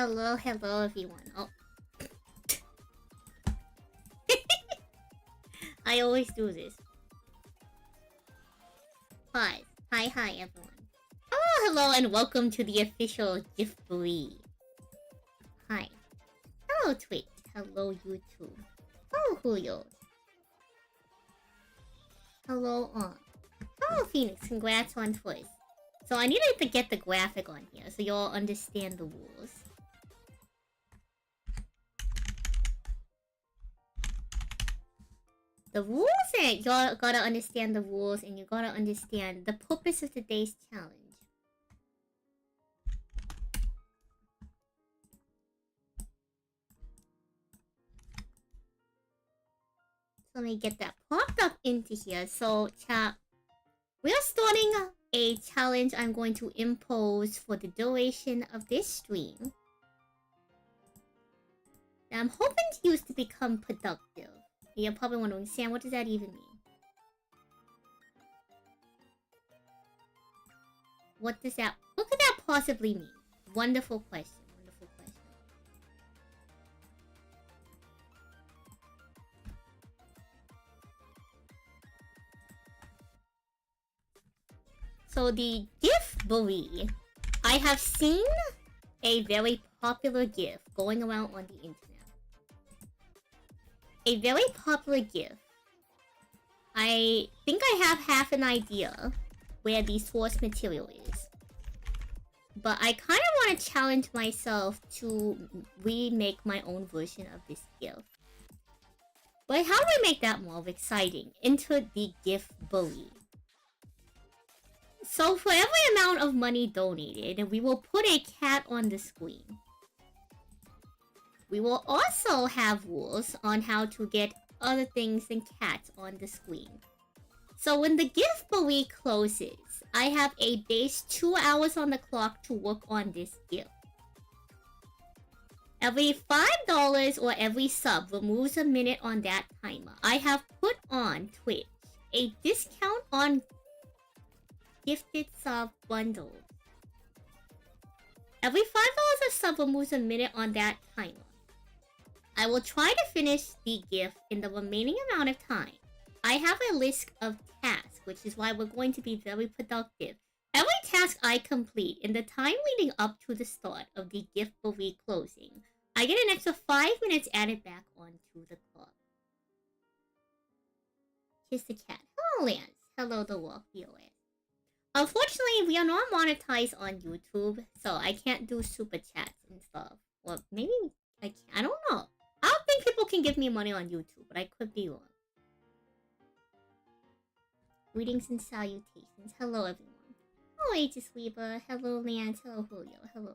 Hello, hello everyone. Oh. I always do this. Hi. Hi, everyone. Hello, and welcome to the official GIFboree. Hi. Hello, Twitch. Hello, YouTube. Hello, Julio. Hello, Hello, Phoenix. Congrats on Twitch. So I needed to get the graphic on here so you all understand the rules. The rules that y'all gotta understand the rules, and you gotta understand the purpose of today's challenge. So let me get that popped up into here. So chat, we are starting a challenge I'm going to impose for the duration of this stream. That I'm hoping to use to become productive. You're probably wondering, Sam, what does that even mean? What could that possibly mean? Wonderful question. Wonderful question. So the GIFboree, I have seen a very popular GIF going around on the internet. A very popular GIF. I think I have half an idea where the source material is. But I kind of want to challenge myself to remake my own version of this GIF. But how do we make that more exciting? Into the GIFboree. So for every amount of money donated, we will put a cat on the screen. We will also have rules on how to get other things than cats on the screen. So when the GIFboree closes, I have a base 2 hours on the clock to work on this GIF. Every $5 or every sub removes a minute on that timer. I have put on Twitch a discount on gifted sub bundles. Every $5 of sub removes a minute on that timer. I will try to finish the GIF in the remaining amount of time. I have a list of tasks, which is why we're going to be very productive. Every task I complete in the time leading up to the start of the GIFboree closing, I get an extra 5 minutes added back onto the clock. Kiss the cat. Hello, Lance. Hello, the Walk BOS. Unfortunately, we are not monetized on YouTube, so I can't do super chats and stuff. Well, maybe I can. I don't know. I don't think people can give me money on YouTube, but I could be wrong. Greetings and salutations. Hello, everyone. Hello, Aegis Weaver. Hello, Lance. Hello, Julio. Hello,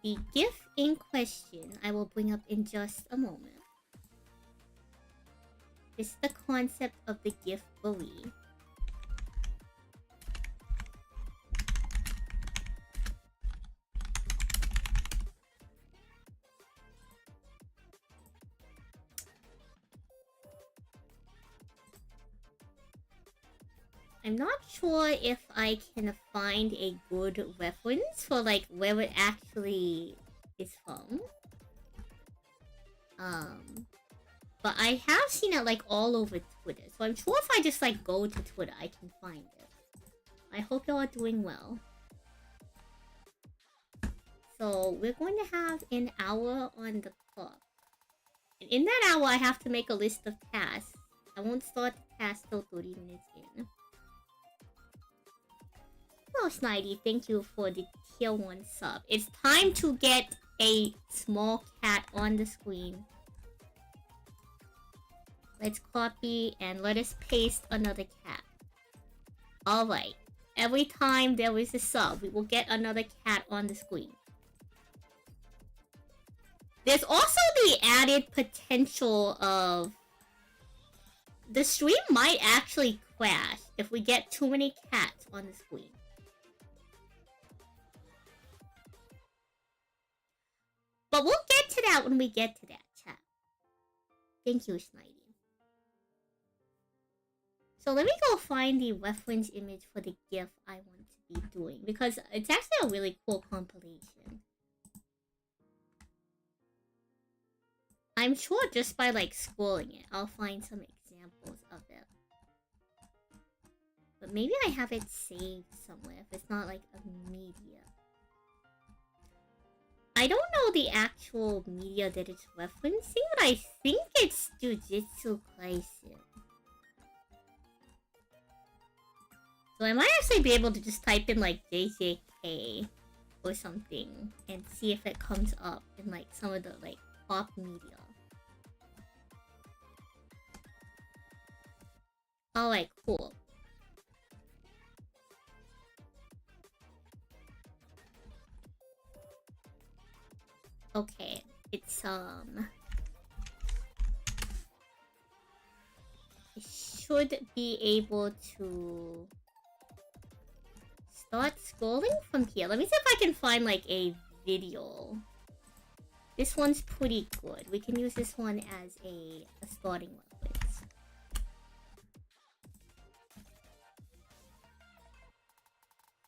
The GIF in question I will bring up in just a moment. This is the concept of the GIFboree. I'm not sure if I can find a good reference for like where it actually is from. But I have seen it like all over Twitter, so I'm sure if I just like go to Twitter, I can find it. I hope y'all are doing well. So we're going to have an hour on the clock. And in that hour, I have to make a list of tasks. I won't start the task till 30 minutes in. Hello, Snidey. Thank you for the tier 1 sub. It's time to get a small cat on the screen. Let's copy and let us paste another cat. Alright. Every time there is a sub, we will get another cat on the screen. There's also the added potential of the stream might actually crash if we get too many cats on the screen. But we'll get to that when we get to that, chat. Thank you, Snidey. So let me go find the reference image for the GIF I want to be doing, because it's actually a really cool compilation. I'm sure just by like scrolling it, I'll find some examples of it. But maybe I have it saved somewhere if it's not like a media. I don't know the actual media that it's referencing, but I think it's Jujutsu Kaisen. So I might actually be able to just type in like JJK or something and see if it comes up in like some of the like pop media. Alright, cool. Okay, it's it should be able to start scrolling from here. Let me see if I can find like a video. This one's pretty good. We can use this one as a starting reference.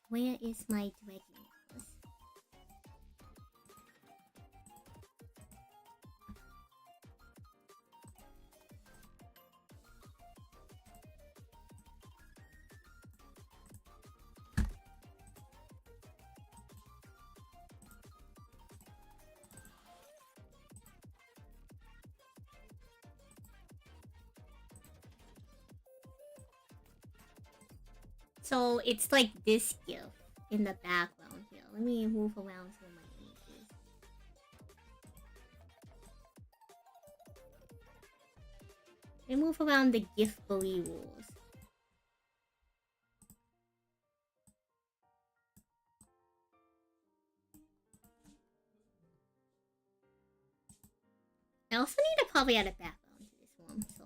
Where is my dragon? So it's like this GIF in the background here. Let me move around some of my images. Let me move around the GIFboree rules. I also need to probably add a background to this one, so.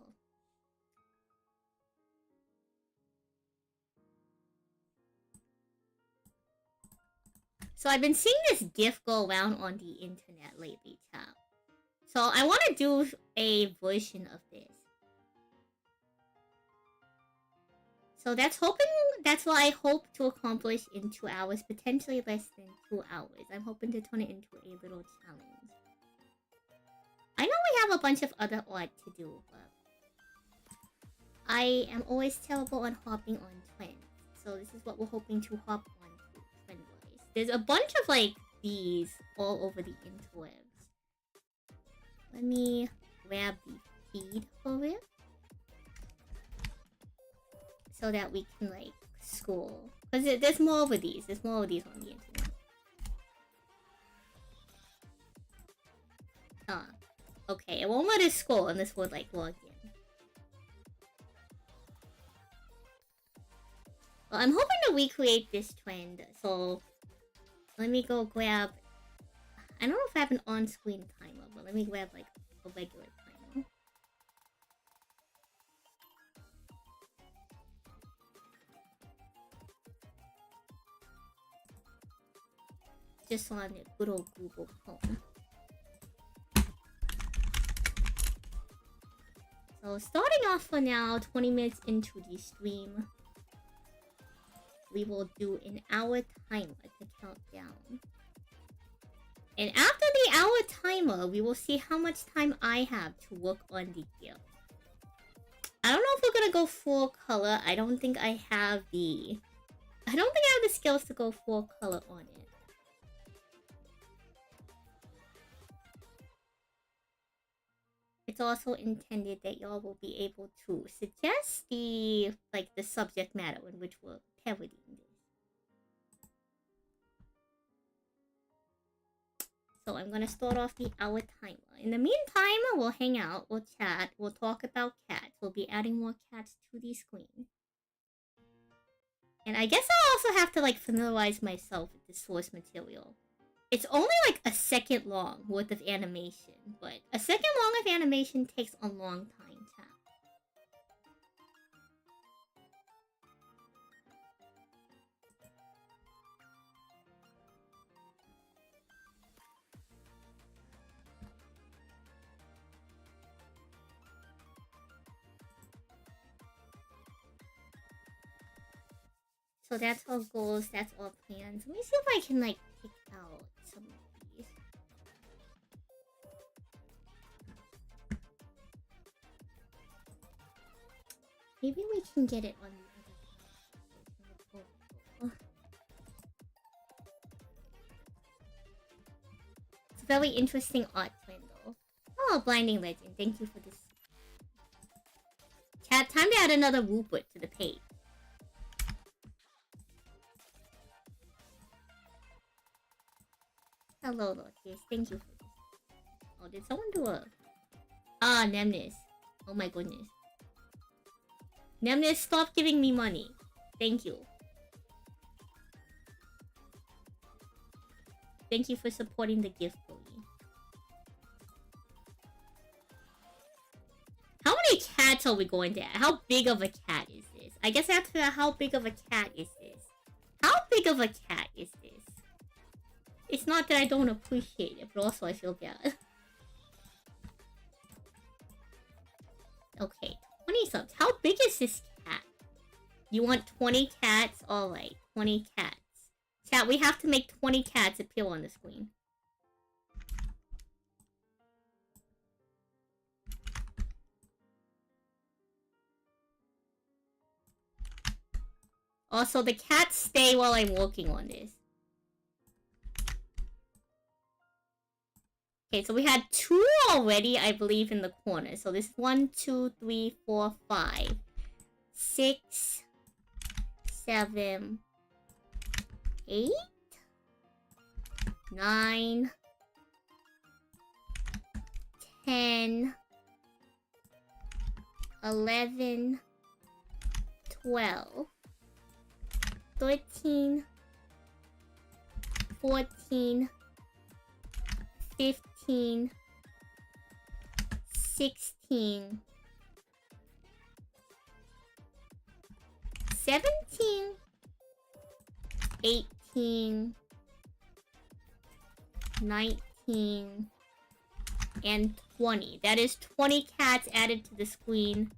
So I've been seeing this GIF go around on the internet lately, chat. So I want to do a version of this. So that's what I hope to accomplish in 2 hours, potentially less than 2 hours. I'm hoping to turn it into a little challenge. I know we have a bunch of other art to do, but I am always terrible on hopping on trends. So this is what we're hoping to hop on to trend-wise. There's a bunch of like these all over the interwebs. Let me grab the feed for it so that we can like scroll. Because there's more of these. There's more of these on the internet. Okay, it won't let us scroll unless we're like logged in. Well, I'm hoping to recreate this trend, so let me go grab. I don't know if I have an on-screen timer, but let me grab like a regular timer. Just on the good old Google Chrome. So starting off for now, 20 minutes into the stream, we will do an hour timer to count down. And after the hour timer, we will see how much time I have to work on the GIF. I don't know if we're gonna go full color. I don't think I have the skills to go full color on it. It's also intended that y'all will be able to suggest the subject matter in which we're parodying this. So I'm gonna start off the hour timer. In the meantime, we'll hang out, we'll chat, we'll talk about cats. We'll be adding more cats to the screen. And I guess I'll also have to like familiarize myself with the source material. It's only like a second long worth of animation, but a second long of animation takes a long time, chat. So that's all goals, that's all plans. Let me see if I can, like, pick out some of these. Maybe we can get it on the other. It's a very interesting art plan, though. Oh, Blinding Legend, thank you for this. Chat, time to add another rupert to the page. Hello, Lotus. Thank you for this. Oh, did someone do a... Ah, Nemnis. Oh my goodness. Nemnis, stop giving me money. Thank you. Thank you for supporting the GIFboree. How many cats are we going to add? How big of a cat is this? I guess I have to figure out how big of a cat is this. How big of a cat is this? It's not that I don't appreciate it, but also I feel bad. Okay, 20 subs. How big is this cat? You want 20 cats? Alright, 20 cats. Chat, we have to make 20 cats appear on the screen. Also, the cats stay while I'm working on this. Okay, so we had 2 already, I believe, in the corner. So this is 1, 2, 3, 4, 5, 6, 7, 8, 9, 10, 11, 12, 13, 14, 15, 16, 17, 18, 19, and 20. That is 20 cats added to the screen.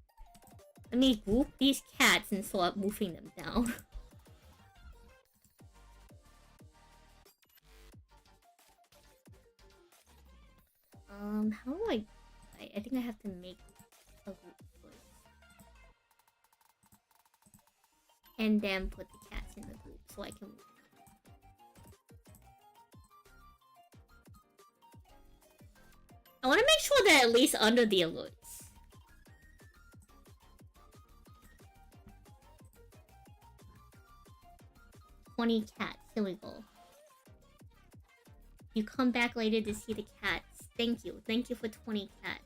Let me group these cats and start moving them down. How do I think I have to make a group first. And then put the cats in the group so I can... I want to make sure that at least under the alerts. "20 cats. Here we go. You come back later to see the cats. Thank you. Thank you for 20 cats.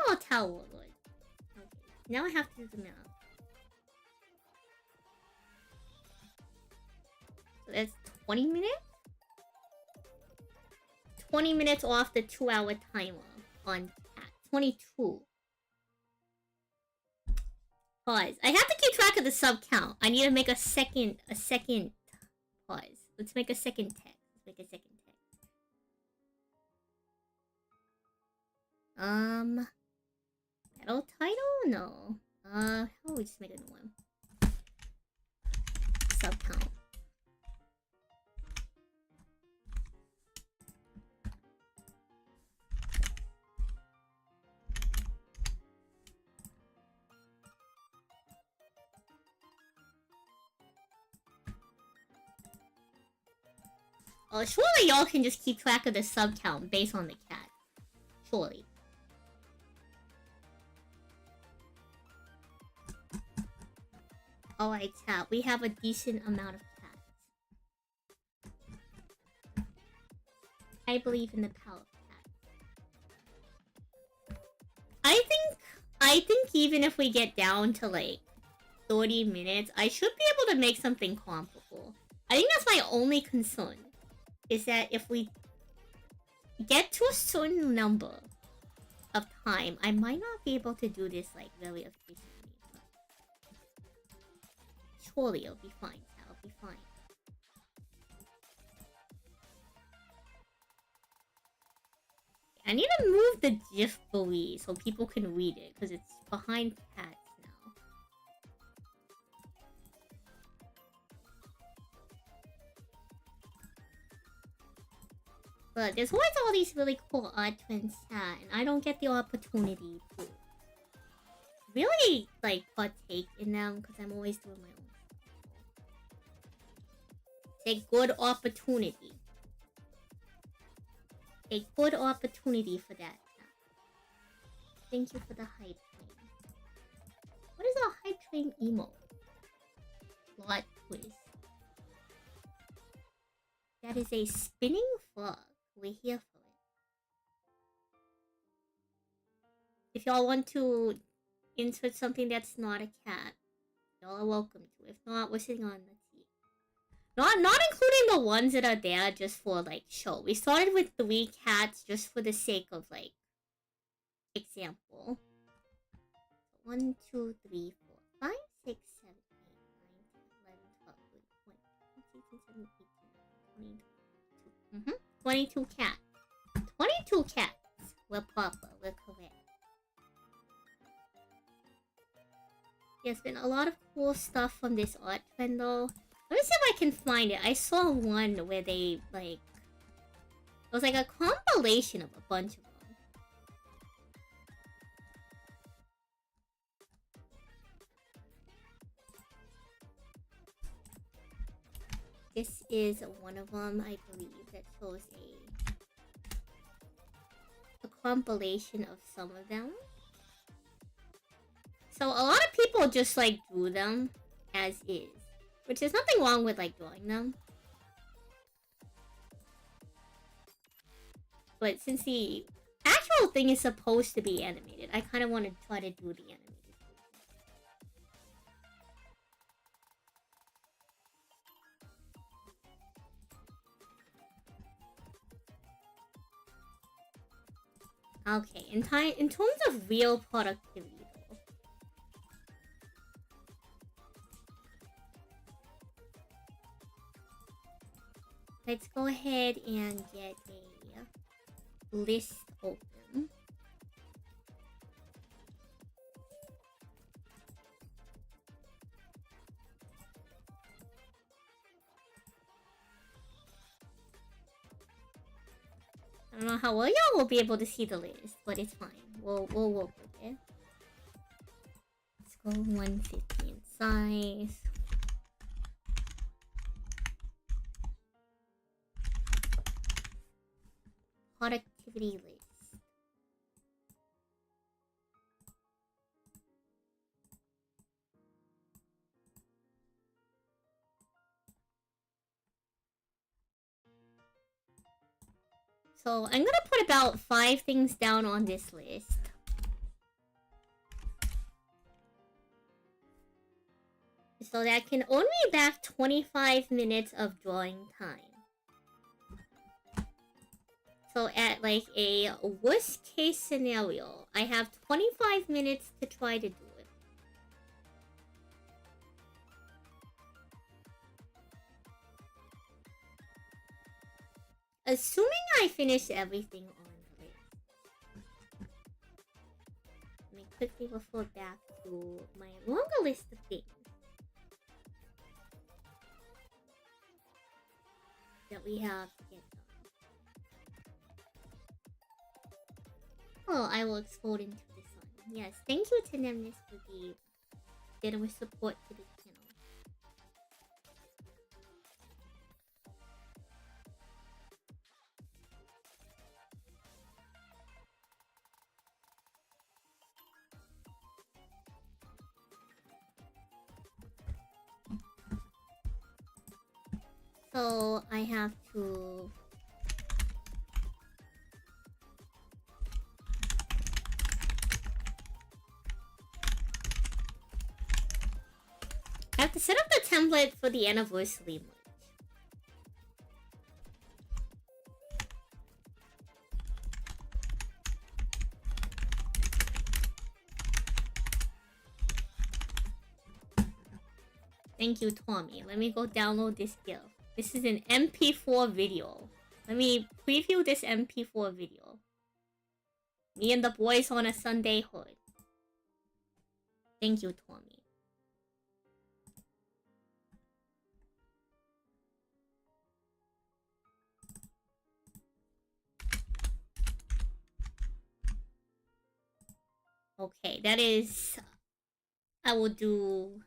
Oh, Tower Lord. Okay. Now I have to do the math. So that's 20 minutes? 20 minutes off the 2-hour timer on cats. 22. Pause. I have to keep track of the sub count. I need to make a second pause. Let's make a second text. Let's make a second text. Battle title? No. How about we just make a new one? Sub count. Oh, surely y'all can just keep track of the sub count based on the cat. Surely. Alright, chat. We have a decent amount of cats. I believe in the power of cats. I think even if we get down to like 30 minutes, I should be able to make something comparable. I think that's my only concern. Is that if we get to a certain number of time, I might not be able to do this like very efficiently. Surely it'll be fine. It'll be fine. I need to move the GIFboree so people can read it because it's behind cats now. But there's always all these really cool art trends and I don't get the opportunity to really, like, partake in them because I'm always doing my own stuff. It's a good opportunity. A good opportunity for that. Thank you for the hype train. What is a hype train emote? Plot twist. That is a spinning frog. We're here for it. If y'all want to insert something that's not a cat, y'all are welcome to. If not, we're sitting on the tea. Not including the ones that are there just for, like, show. We started with 3 cats just for the sake of, like, example. 1, 2, 3, 4, 5, 6, 7, 8, 9, 10, 11, 12, 13, 14, 15, 16, 17, 18, 19, 20, 22 cats. 22 cats. We're proper. We're correct. There's been a lot of cool stuff from this art trend though. Let me see if I can find it. I saw one where they, like... It was like a compilation of a bunch of them. This is one of them, I believe, that shows a compilation of some of them. So a lot of people just, like, drew them as is. Which there's nothing wrong with, like, drawing them. But since the actual thing is supposed to be animated, I kind of want to try to do the animated version. Okay, in terms of real productivity, though. Let's go ahead and get a list open. I don't know how well y'all will be able to see the list, but it's fine. We'll work with it. Let's go 150 in size. Productivity list. So I'm gonna put about 5 things down on this list. So that can earn me back 25 minutes of drawing time. So at, like, a worst case scenario, I have 25 minutes to try to do it. Assuming I finish everything on the list. Let me quickly refer back to my longer list of things that we have to get done. Oh, I will explode into the sun. Yes, thank you to Nemnis for the generous support to the channel. So I have to set up the template for the anniversary merch. Thank you, Tommy. Let me go download this GIF. This is an MP4 video. Let me preview this MP4 video. Me and the boys on a Sunday hood. Thank you, Tommy. Okay, that is... I will do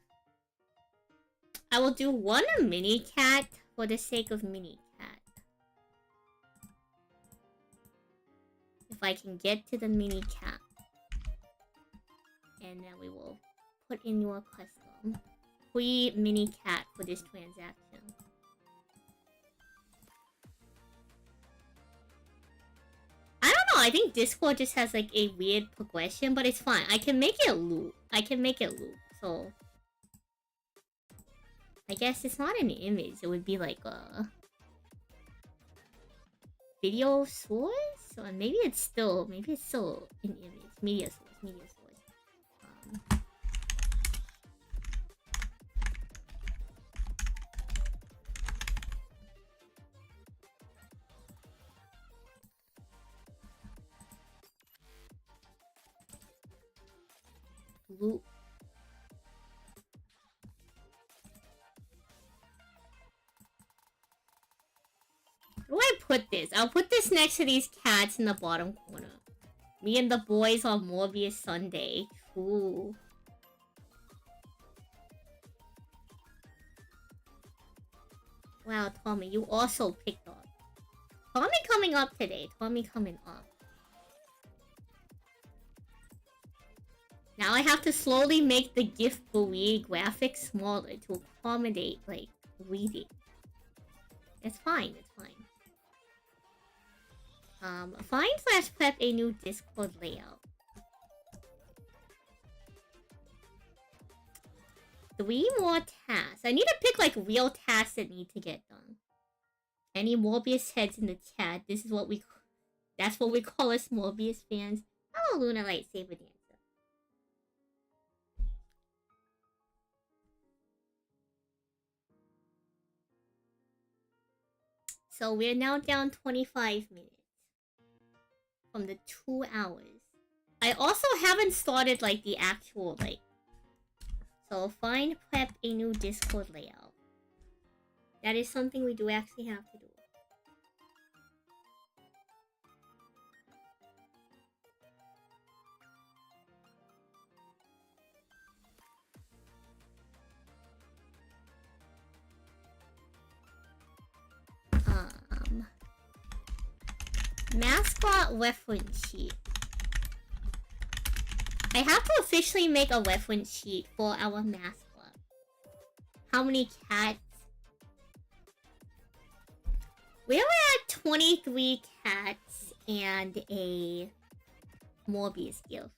one mini cat for the sake of mini cat. If I can get to the mini cat. And then we will put in your custom. Free mini cat for this transaction. I don't know, I think Discord just has like a weird progression, but it's fine. I can make it loop. So I guess it's not an image, it would be like a video source? Or maybe it's still an image. Media source. Loop. Where do I put this? I'll put this next to these cats in the bottom corner. Me and the boys on Morbius Sunday. Ooh. Wow, Tommy, you also picked up. Tommy coming up today. Tommy coming up. Now I have to slowly make the GIFboree graphics smaller to accommodate, like, reading. It's fine, it's fine. Find/prep a new Discord layout. 3 more tasks. I need to pick, like, real tasks that need to get done. Any Morbius heads in the chat. This is what we... That's what we call us Morbius fans. Hello, Luna Lightsaber Dancer. So we're now down 25 minutes. From the 2 hours. I also haven't started, like, the actual, like... So, prep a new Discord layout. That is something we do actually have to do. Mascot reference sheet. I have to officially make a reference sheet for our mascot. How many cats? We're at 23 cats and a Morbius gift.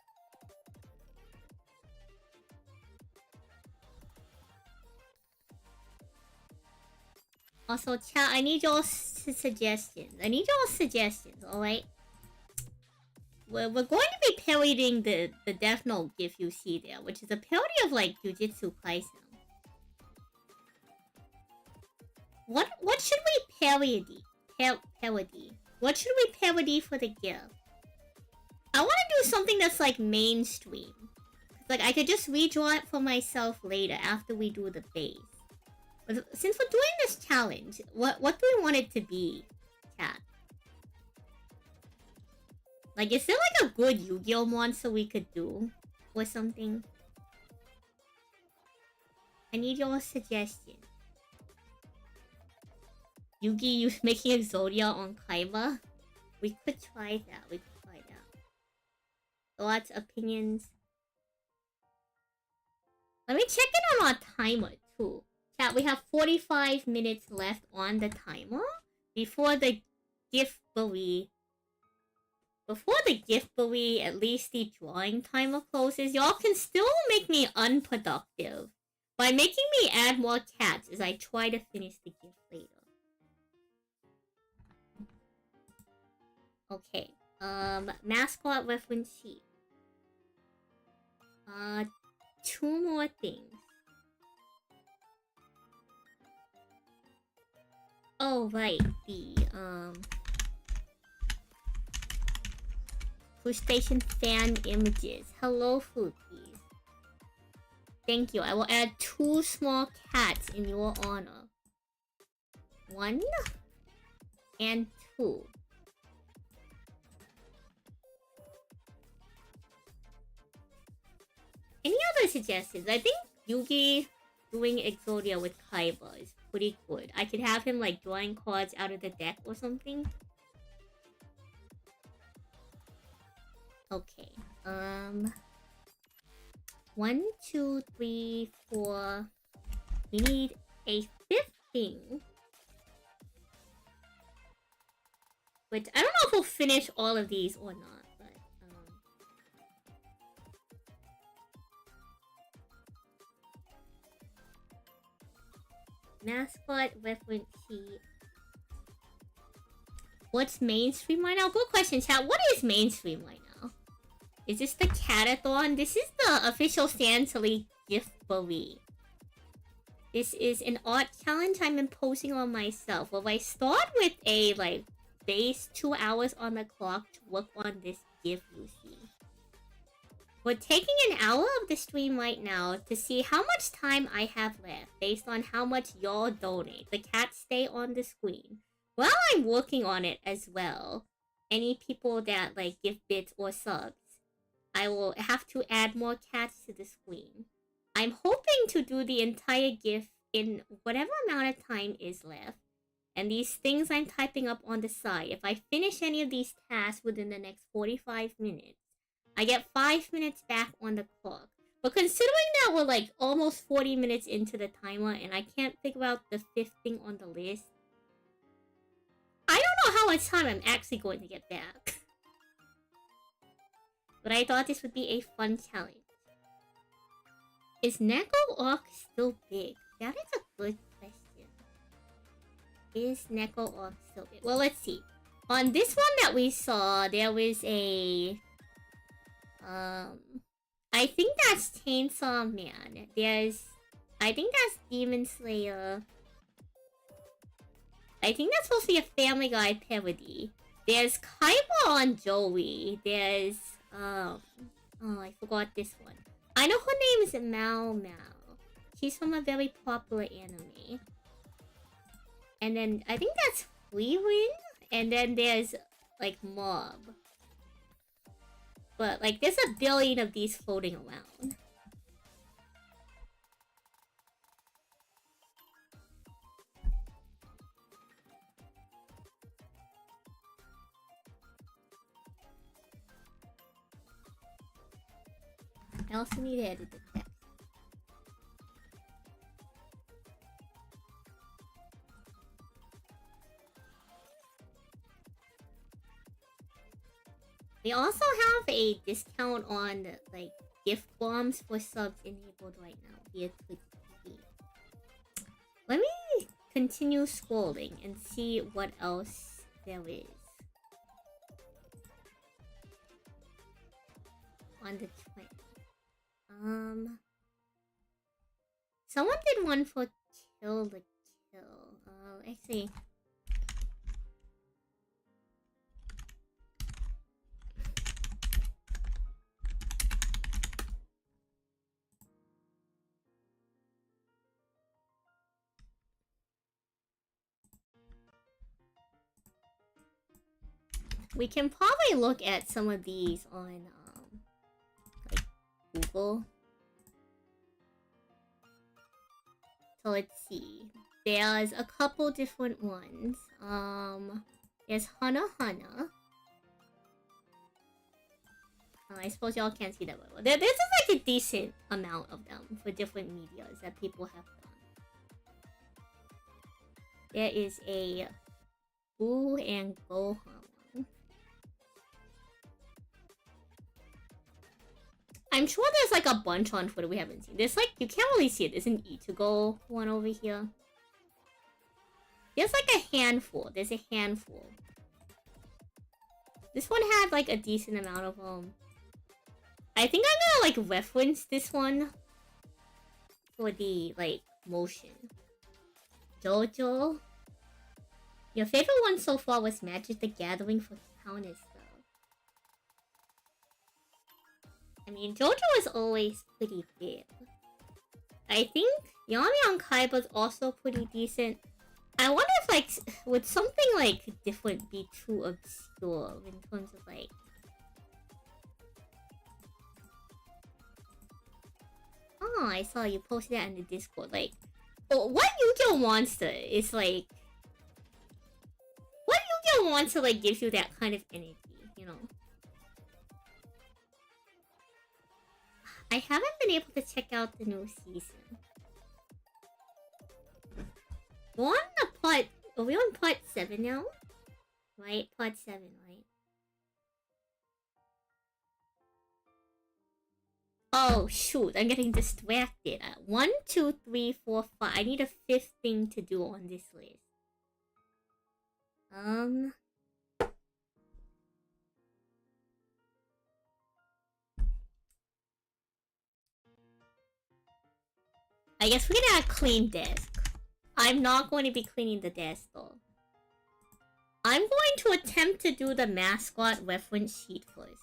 Also, chat, I need y'all's suggestions. Alright? We're going to be parodying the Death Note GIF you see there, which is a parody of, like, Jujutsu Kaisen. What should we parody? Parody. What should we parody for the GIF? I want to do something that's, like, mainstream. Like, I could just redraw it for myself later after we do the base. But since we're doing this challenge, what do we want it to be, chat? Like, is there like a good Yu-Gi-Oh monster we could do? Or something? I need your suggestion. Yugi making Exodia on Kaiba? We could try that, Thoughts, opinions? Let me check in on our timer, too. Chat, we have 45 minutes left on the timer before the GIFboree. Before the GIFboree, at least the drawing timer closes. Y'all can still make me unproductive by making me add more cats as I try to finish the GIF later. Okay. Mascot reference sheet. 2 more things. Oh, right. The, Food Station fan images. Hello, Foodies. Thank you. I will add 2 small cats in your honor. 1 and 2. Any other suggestions? I think Yugi doing Exodia with Kaiba is pretty good. I could have him like drawing cards out of the deck or something. Okay. 1, 2, 3, 4. We need a 5th thing. But I don't know if we'll finish all of these or not. But mascot reference sheet. What's mainstream right now? Good question, chat. What is mainstream right now? Is this the Catathon? This is the official Sansally GIFboree. This is an art challenge I'm imposing on myself. Well, I start with a, like, base 2 hours on the clock to work on this GIF you see. We're taking an hour of the stream right now to see how much time I have left based on how much y'all donate. The cats stay on the screen while I'm working on it as well. Any people that, like, give bits or subs, I will have to add more cats to the screen. I'm hoping to do the entire GIF in whatever amount of time is left. And these things I'm typing up on the side, if I finish any of these tasks within the next 45 minutes, I get 5 minutes back on the clock. But considering that we're like almost 40 minutes into the timer and I can't figure out the 5th thing on the list, I don't know how much time I'm actually going to get back. But I thought this would be a fun challenge. Is Neko Orc still big? That is a good question. Is Neko Orc still big? Well, let's see. On this one that we saw, there was a... I think that's Chainsaw Man. There's... I think that's Demon Slayer. I think that's supposed to be a Family Guy parody. There's Kaiba on Joey. There's... oh, I forgot this one. I know her name is Mao Mao. She's from a very popular anime. And then, I think that's Freewind. And then there's, like, Mob. But, like, there's a billion of these floating around. I also need to edit the text. We also have a discount on, like, gift bombs for subs enabled right now via Twitch TV. Let me continue scrolling and see what else there is. On the 20th. Someone did one for Kill the Kill. Let's see. We can probably look at some of these on, like, Google. So let's see. There's a couple different ones. There's Hana Hana. I suppose y'all can't see that well. This is like a decent amount of them for different medias that people have done. There is a Boo and Gohan one. I'm sure there's like a bunch on Twitter we haven't seen. There's like, you can't really see it. There's an Ichigo one over here. There's like a handful. There's a handful. This one had like a decent amount of I think I'm gonna like reference this one for the like motion. Jojo. Your favorite one so far was Magic the Gathering for Countess though. I mean, Jojo is always pretty big. I think Yami on Kaiba's also pretty decent. I wonder if like, would something like different be too obscure in terms of like... I saw you posted that in the Discord. Like, what Yu-Gi-Oh monster is like... What Yu-Gi-Oh monster like gives you that kind of energy, you know? I haven't been able to check out the new season. We're on the part... Are we on part 7 now? Right? Part 7, right? Oh, shoot. I'm getting distracted. 1, 2, 3, 4, 5. I need a 5th thing to do on this list. I guess we're gonna clean desk. I'm not going to be cleaning the desk though. I'm going to attempt to do the mascot reference sheet first.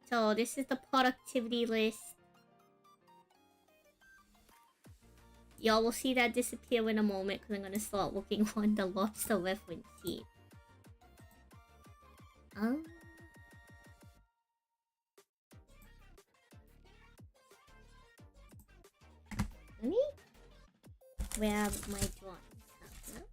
So this is the productivity list. Y'all will see that disappear in a moment because I'm gonna start working on the lobster reference sheet. Let me grab my drawing tablet.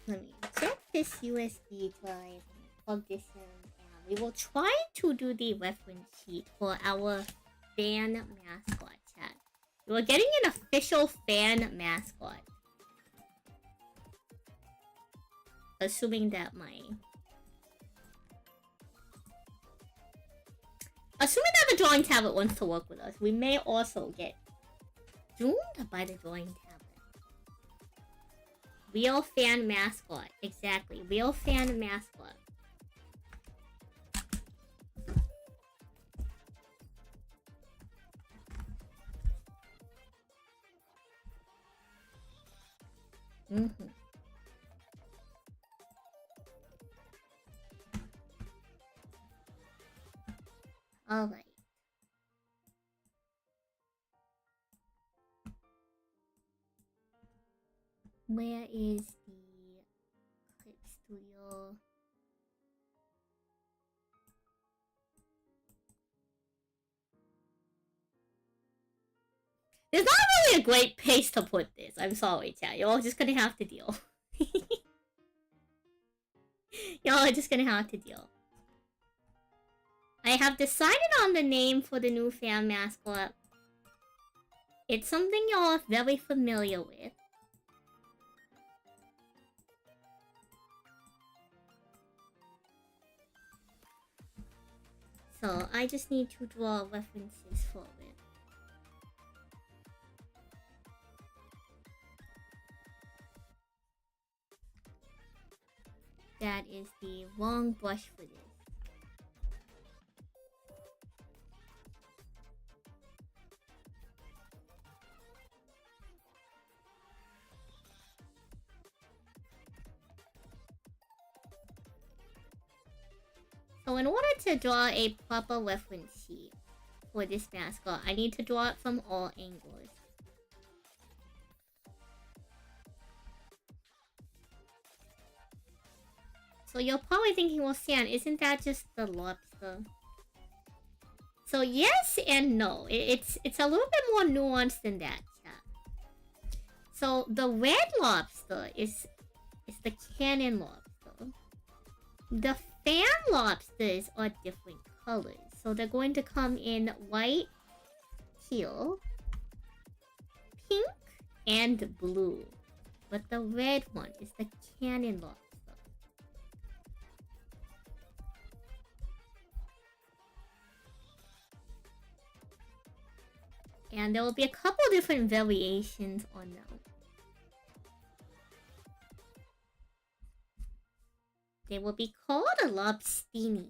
Let me get this USB drive and plug this in, and we will try to do the reference sheet for our fan mascot chat. We're getting an official fan mascot. Assuming that the drawing tablet wants to work with us, we may also get doomed by the drawing tablet. Real fan mascot. Exactly. Real fan mascot. Alright. Where is the Clip Studio? There's not really a great place to put this. I'm sorry, chat. You're all just gonna have to deal. Y'all are just gonna have to deal. I have decided on the name for the new fan mascot. It's something y'all are very familiar with. So I just need to draw references for it. That is the wrong brush for this. So in order to draw a proper reference sheet for this mascot, I need to draw it from all angles. So you're probably thinking, well, Sam, isn't that just the lobster? So yes and no. It's a little bit more nuanced than that, chat. So the red lobster is the cannon lobster. The fan lobsters are different colors. So they're going to come in white, teal, pink, and blue. But the red one is the cannon lobster. And there will be a couple different variations on them. They will be called lobstinis.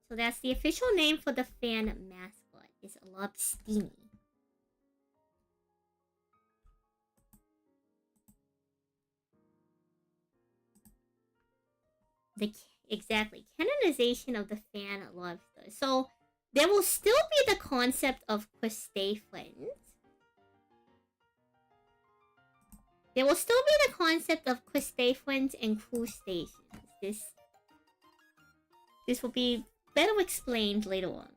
So that's the official name for the fan mascot, is lobstini. Exactly. Canonization of the fan lobster. So there will still be the concept of crustaceans. There will still be the concept of crustaceans and crustaceans. This will be better explained later on.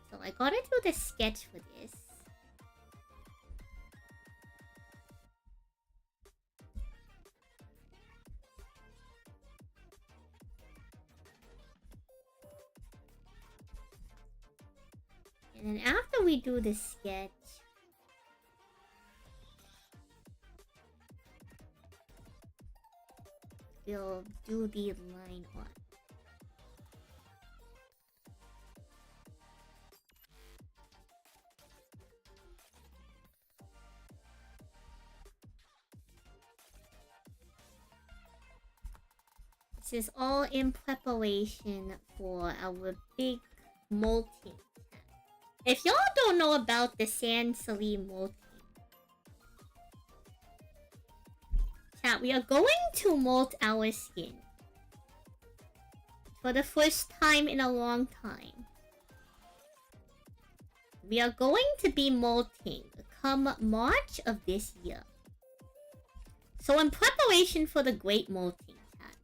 So I gotta do the sketch for this. And then after we do the sketch, we'll do the line art. This is all in preparation for our big molting. If y'all don't know about the Sand Saline molting, chat, we are going to molt our skin for the first time in a long time. We are going to be molting come March of this year. So in preparation for the great molting, chat.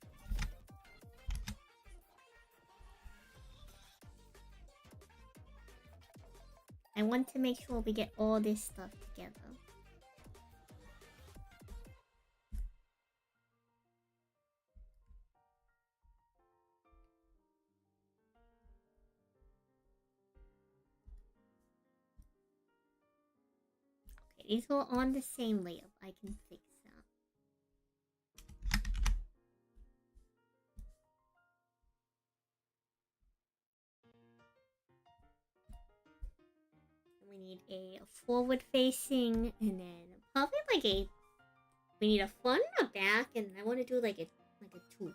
I want to make sure we get all this stuff together. Okay, these are on the same layer. I can fix that. We need a forward facing, and then probably like a. We need a front and a back, and I want to do like a two.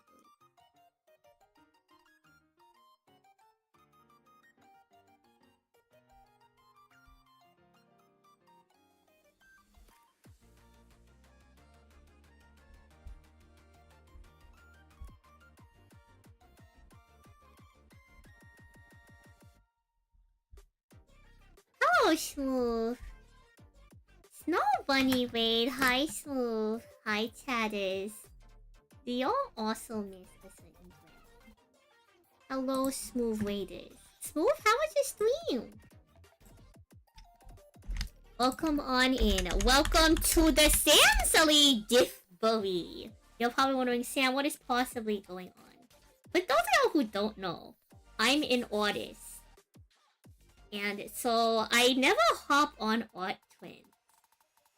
Hello, Smooth. Snow Bunny Raid. Hi, Smooth. Hi, Chatters. Do y'all also miss the second round? Hello, Smooth Raiders. Smooth, how was your stream? Welcome on in. Welcome to the Samsally GIFboree. You're probably wondering, Sam, what is possibly going on? But those of y'all who don't know, I'm an artist. And so I never hop on Art Twin.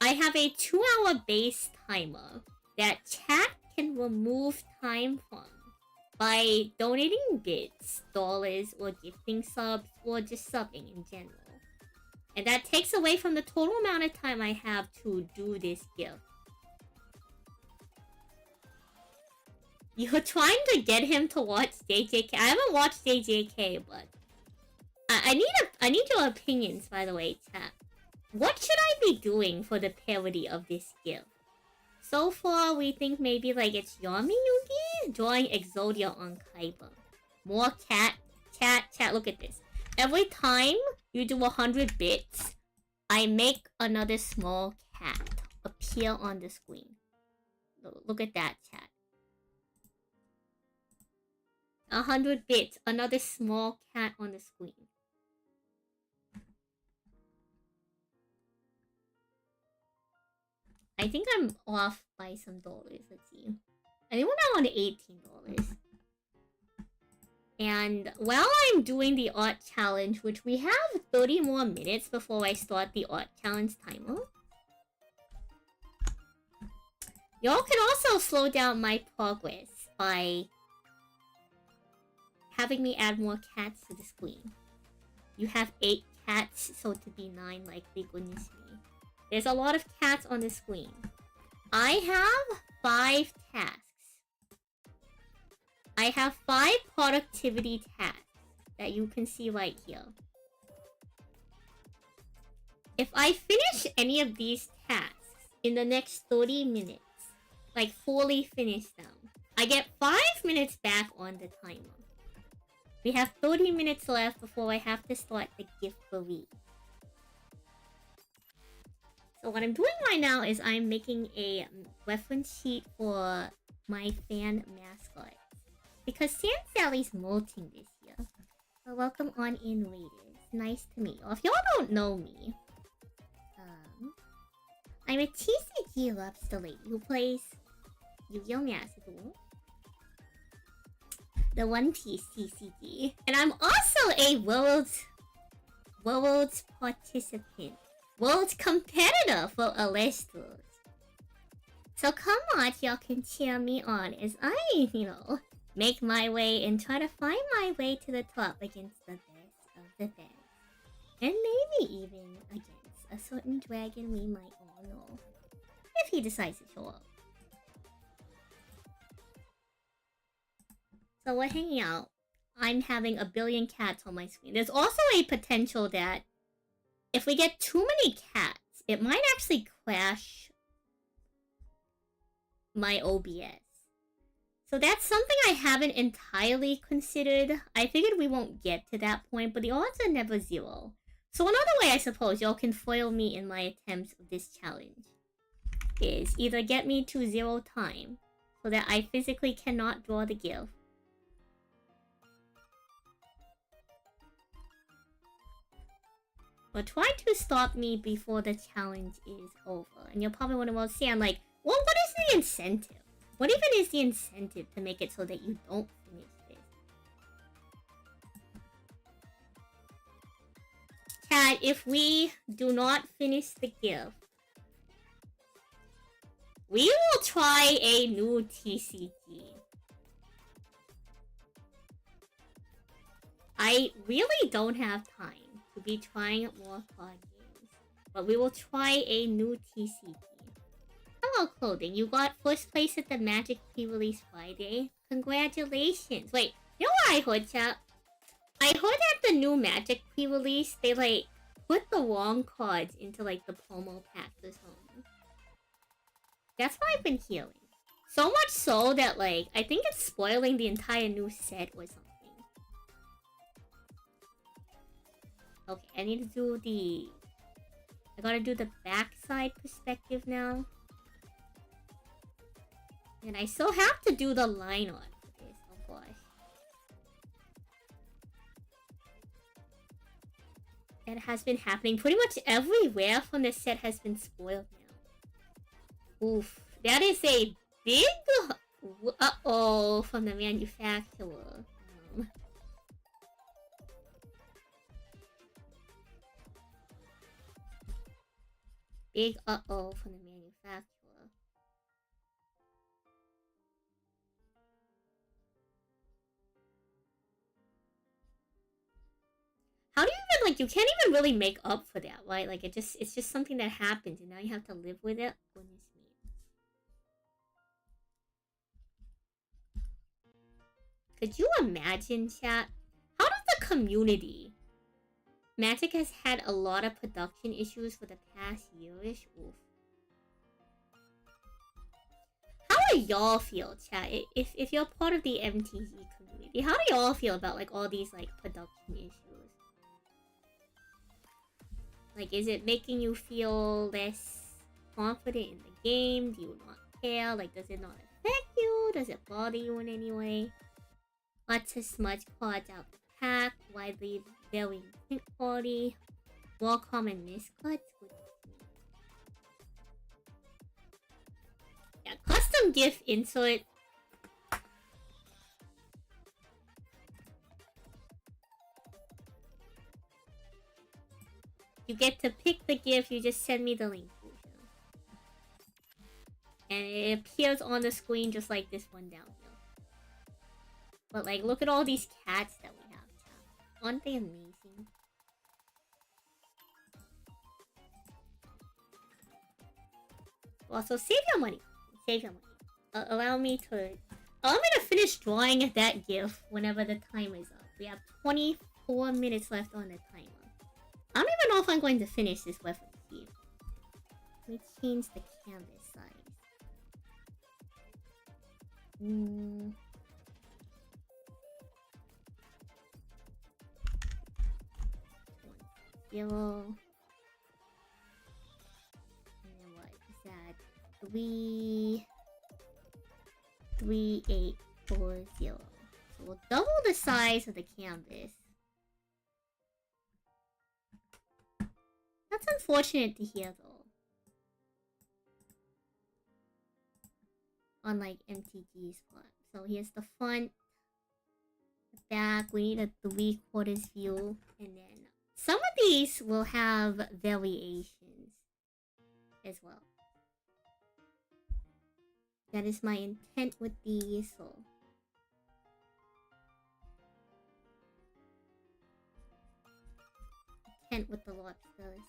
I have a 2-hour base timer that chat can remove time from by donating bits, dollars, or gifting subs, or just subbing in general. And that takes away from the total amount of time I have to do this gift. You're trying to get him to watch JJK. I haven't watched JJK, but I need your opinions, by the way, chat. What should I be doing for the parody of this gift? So far, we think maybe like it's Yami Yugi drawing Exodia on Kaiba. More chat, look at this. Every time you do 100 bits, I make another small cat appear on the screen. Look at that, chat. 100 bits, another small cat on the screen. I think I'm off by some dollars. Let's see. I think we're now on $18. And while I'm doing the art challenge, which we have 30 more minutes before I start the art challenge timer, y'all can also slow down my progress by having me add more cats to the screen. You have 8 cats, so to be 9 likely, goodness me. There's a lot of cats on the screen. I have 5 tasks. I have 5 productivity tasks that you can see right here. If I finish any of these tasks in the next 30 minutes, like fully finish them, I get 5 minutes back on the timer. We have 30 minutes left before I have to start the GIFboree. So what I'm doing right now is I'm making a reference sheet for my fan mascot. Because Sand Sally's molting this year. So welcome on in, ladies. Nice to meet you. If y'all don't know me, I'm a TCG lobster lady who plays Yu-Gi-Oh! Master Duel, the One Piece TCG, and I'm also a Worlds participant, Worlds competitor for Alestros. So come on, y'all can cheer me on as I, make my way and try to find my way to the top against the best of the best, and maybe even against a certain dragon we might all know, if he decides to show up. So we're hanging out. I'm having a billion cats on my screen. There's also a potential that if we get too many cats, it might actually crash my OBS. So that's something I haven't entirely considered. I figured we won't get to that point, but the odds are never zero. So another way I suppose y'all can foil me in my attempts of this challenge is either get me to 0 time so that I physically cannot draw the GIF, or try to stop me before the challenge is over. And you're probably wondering, well, Sam, like, well, what is the incentive? What even is the incentive to make it so that you don't finish this? Chat, if we do not finish the GIF, we will try a new TCG. I really don't have time to be trying more card games, but we will try a new TCG. Hello, Clothing. You got first place at the Magic pre-release Friday. Congratulations. Wait, you know what I heard, chat? I heard at the new Magic pre-release, they, like, put the wrong cards into, like, the promo packs or something. That's what I've been hearing. So much so that, like, I think it's spoiling the entire new set or something. Okay, I need to do the... I gotta do the backside perspective now. And I still have to do the line art for this, oh gosh. That has been happening pretty much everywhere from the set has been spoiled now. Oof. That is a big... uh-oh from the manufacturer. Big uh-oh from the manufacturer. How do you even, like, you can't even really make up for that, right? Like, it's just something that happens and now you have to live with it? Goodness me. Could you imagine, chat? How does the community... Magic has had a lot of production issues for the past year-ish. Oof. How do y'all feel, chat? If you're part of the MTG community, how do y'all feel about, like, all these, like, production issues? Like, is it making you feel less confident in the game? Do you not care? Like, does it not affect you? Does it bother you in any way? Lots of smudge cards out the pack, widely varying print quality, more common miscuts. Yeah, custom GIF insert. You get to pick the GIF, you just send me the link. And it appears on the screen just like this one down here. But, like, look at all these cats that we have. Aren't they amazing? Also, save your money. Save your money. Allow me to finish drawing that GIF whenever the timer is up. We have 24 minutes left on the timer. I don't even know if I'm going to finish this weapon here. Let me change the canvas size. 0. And then what is that? 3840. So we'll double the size of the canvas. That's unfortunate to hear though. Unlike MTG's one. So here's the front, the back. We need a 3/4 view, and then some of these will have variations as well. That is my intent with these. So intent with the lobsters.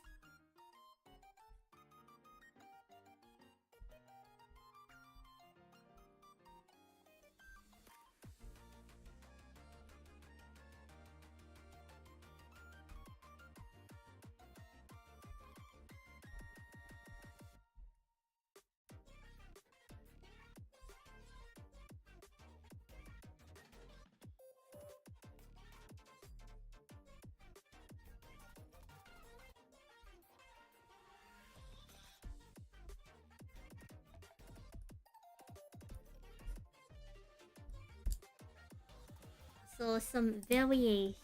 So some variations.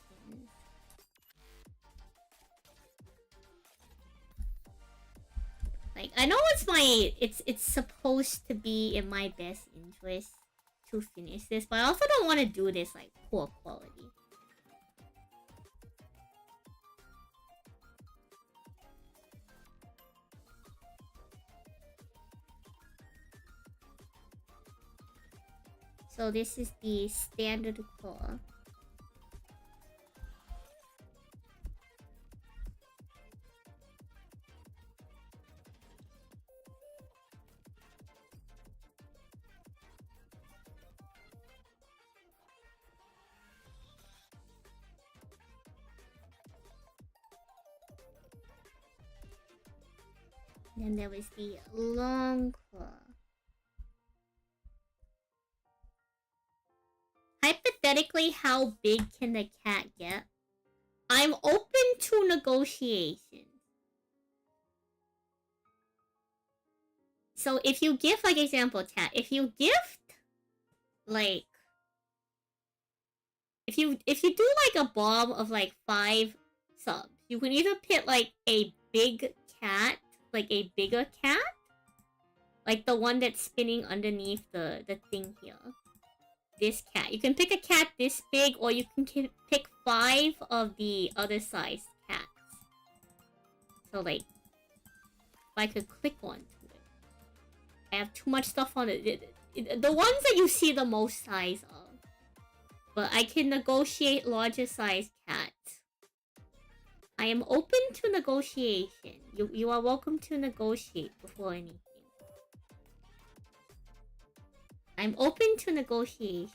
Like I know it's supposed to be in my best interest to finish this, but I also don't want to do this like poor quality. So this is the standard core. Then there was the long claw. Hypothetically, how big can the cat get? I'm open to negotiation. So if you give, like example, cat, if you gift, like, if you do like a bomb of like 5 subs, you can either pick like a big cat, like a bigger cat, like the one that's spinning underneath the thing here. This cat. You can pick a cat this big, or you can pick 5 of the other size cats. So like, if I could click onto it, I have too much stuff on it. The ones that you see the most size of, but I can negotiate larger size cats. I am open to negotiation. You are welcome to negotiate before anything. I'm open to negotiation.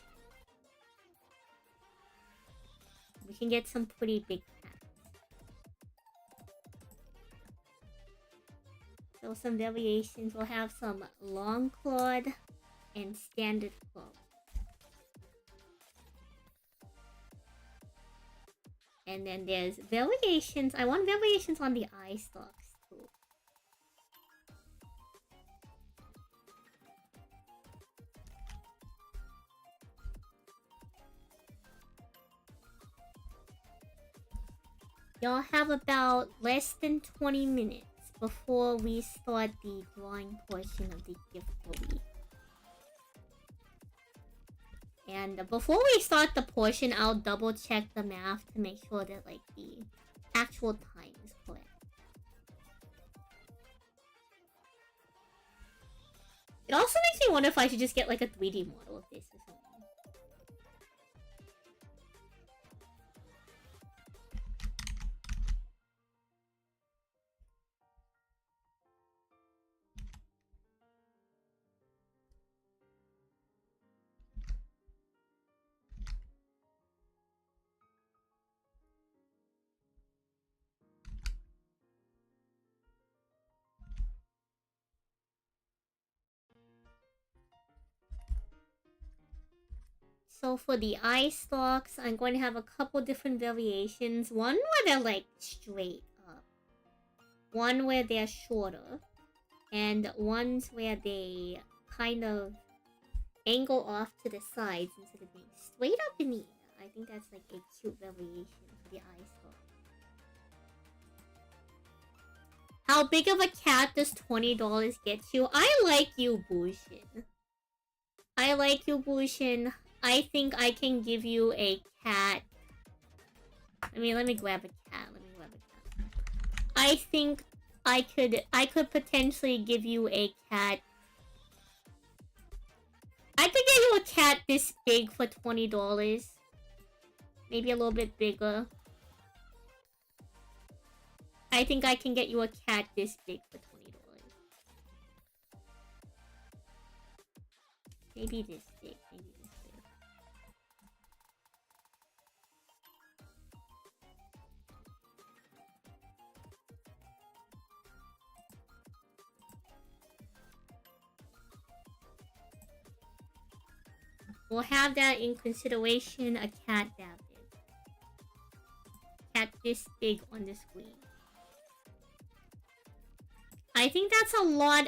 We can get some pretty big cats. So some variations. We'll have some long clawed and standard claw. And then there's variations. I want variations on the eye stalks too. Y'all have about less than 20 minutes before we start the drawing portion of the GIFboree. And before we start the portion, I'll double check the math to make sure that like the actual time is correct. It also makes me wonder if I should just get like a 3D model of this or something. So for the eye stalks, I'm going to have a couple different variations. One where they're like straight up. One where they're shorter. And ones where they kind of angle off to the sides instead of being straight up in the air. I think that's like a cute variation for the eye stalk. How big of a cat does $20 get you? I like you, Bushin. I like you, Bushin. I think I can give you a cat. Let me grab a cat. I think I could potentially give you a cat. I could get you a cat this big for $20. Maybe a little bit bigger. I think I can get you a cat this big for $20. Maybe this big. We'll have that in consideration. A cat that big. Cat this big on the screen. I think that's a lot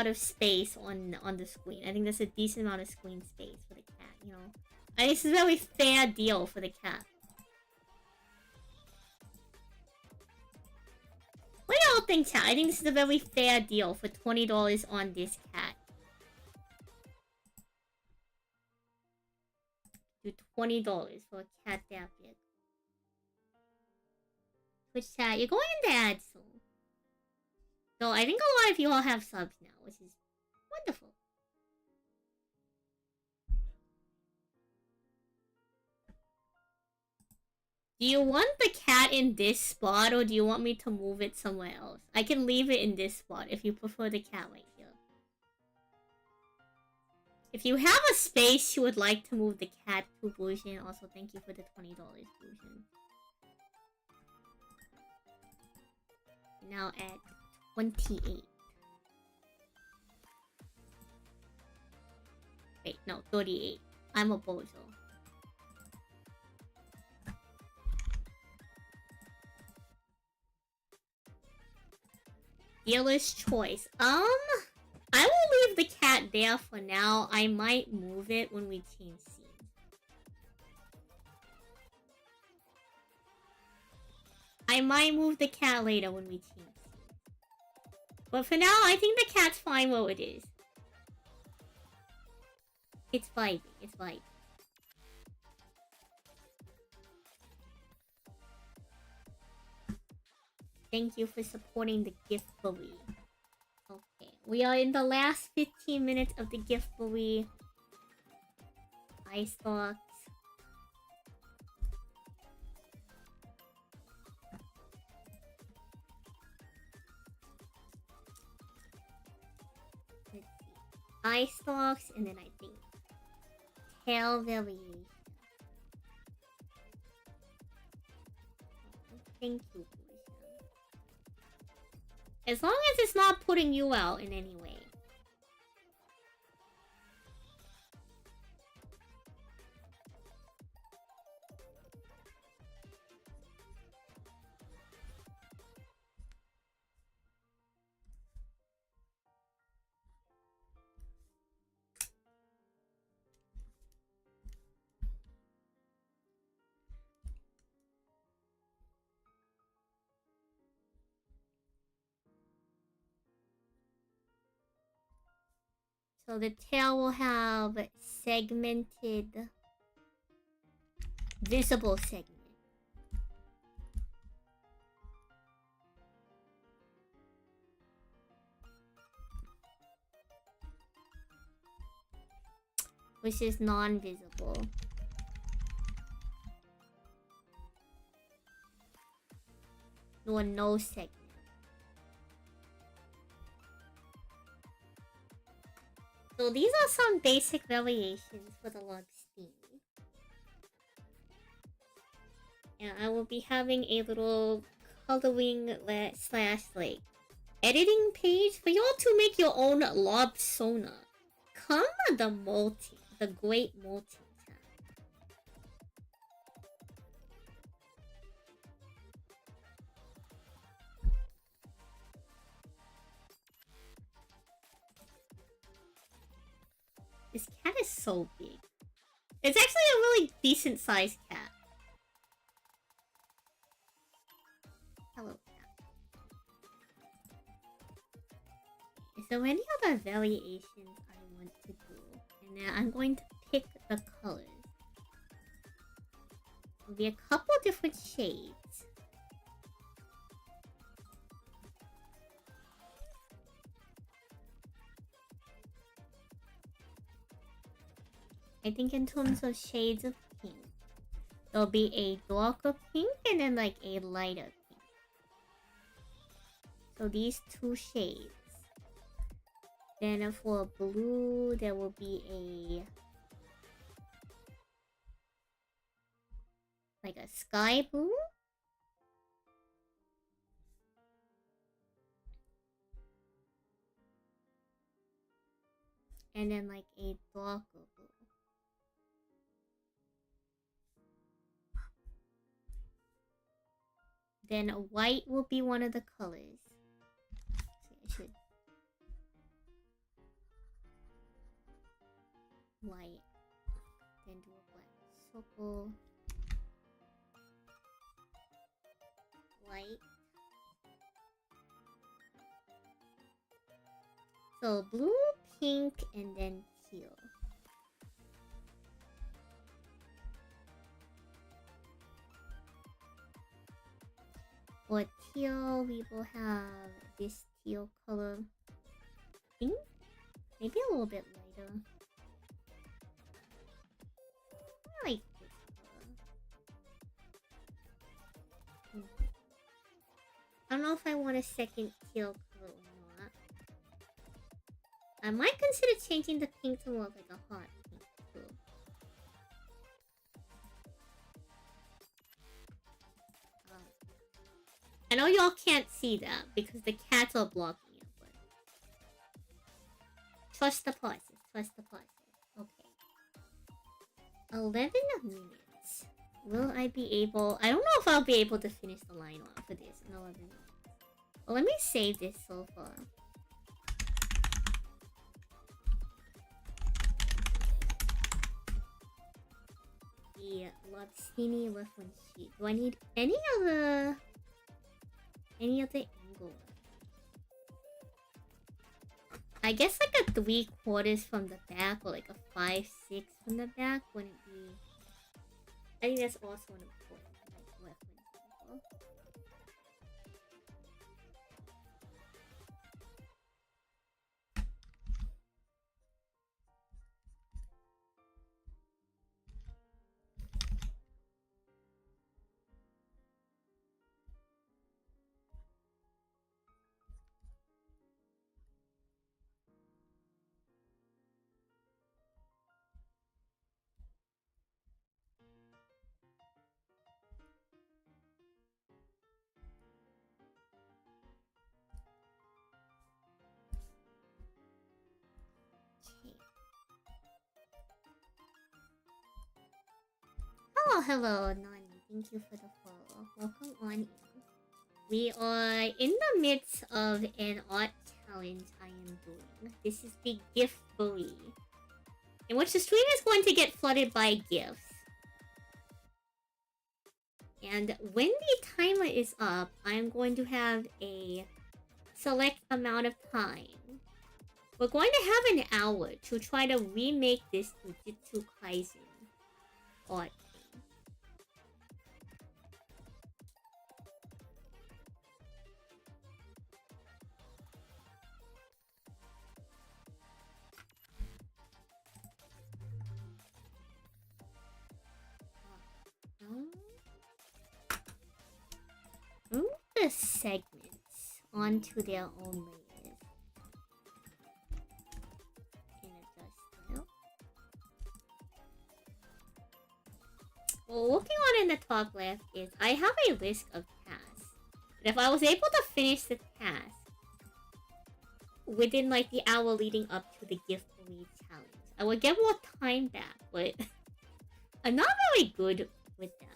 of space on the screen. I think that's a decent amount of screen space for the cat, you know. I think it's a very fair deal for the cat. What do y'all think, chat? I think this is a very fair deal for $20 on this cat. Do $20 for a cat that big. Twitch chat, you're going into ads soon. So I think a lot of you all have subs now, which is wonderful. Do you want the cat in this spot, or do you want me to move it somewhere else? I can leave it in this spot if you prefer the cat right here. If you have a space you would like to move the cat to, Bujin, also thank you for the $20, Bujin. Now at 28. Wait, no, 38. I'm a bozo. Dealer's choice. I will leave the cat there for now. I might move it when we change scenes. I might move the cat later when we change scenes. But for now, I think the cat's fine where it is. It's vibing. It's vibing. Thank you for supporting the GIFboree. Okay, we are in the last 15 minutes of the GIFboree. Eye stalks. Let's see. Eye stalks, and then I think tail variation. Thank you. As long as it's not putting you out in any way. So the tail will have segmented, visible segment. Which is non-visible. Or no segment. So these are some basic variations for the Lobstein. And I will be having a little coloring slash like editing page for y'all to make your own Lobsona. Come the molting, the great molting This cat is so big. It's actually a really decent sized cat. Hello, cat. Is there any other variations I want to do? And then I'm going to pick the colors. There'll be a couple different shades. I think in terms of shades of pink, there'll be a darker pink and then like a lighter pink. So these two shades. Then for blue, there will be a like a sky blue. And then like a darker blue. Then white will be one of the colors. So I should white. Then do a black circle. White. So blue, pink, and then teal. For teal, we will have this teal color. Pink? Maybe a little bit lighter. I like this color. I don't know if I want a second teal color or not. I might consider changing the pink to more of like a hot pink too. I know y'all can't see that because the cats are blocking it, but trust the process, trust the process. Okay. 11 minutes. Will I be able... I don't know if I'll be able to finish the line off for this in 11 minutes. Well, let me save this so far. The Lobstini left one sheet. Do I need any other angle? I guess like a 3/4 from the back or like a 5/6 from the back wouldn't be... I think that's also an important like reference angle. Oh, hello, Nani. Thank you for the follow. Welcome on in. We are in the midst of an art challenge I am doing. This is the GIFboree, in which the stream is going to get flooded by GIFs. And when the timer is up, I'm going to have a select amount of time. We're going to have an hour to try to remake this Jujutsu Kaisen art. Move the segments onto their own layers. And adjust now. What we're working on in the top left is I have a list of tasks. And if I was able to finish the task within like the hour leading up to the GIFboree challenge, I would get more time back, but I'm not really good with that.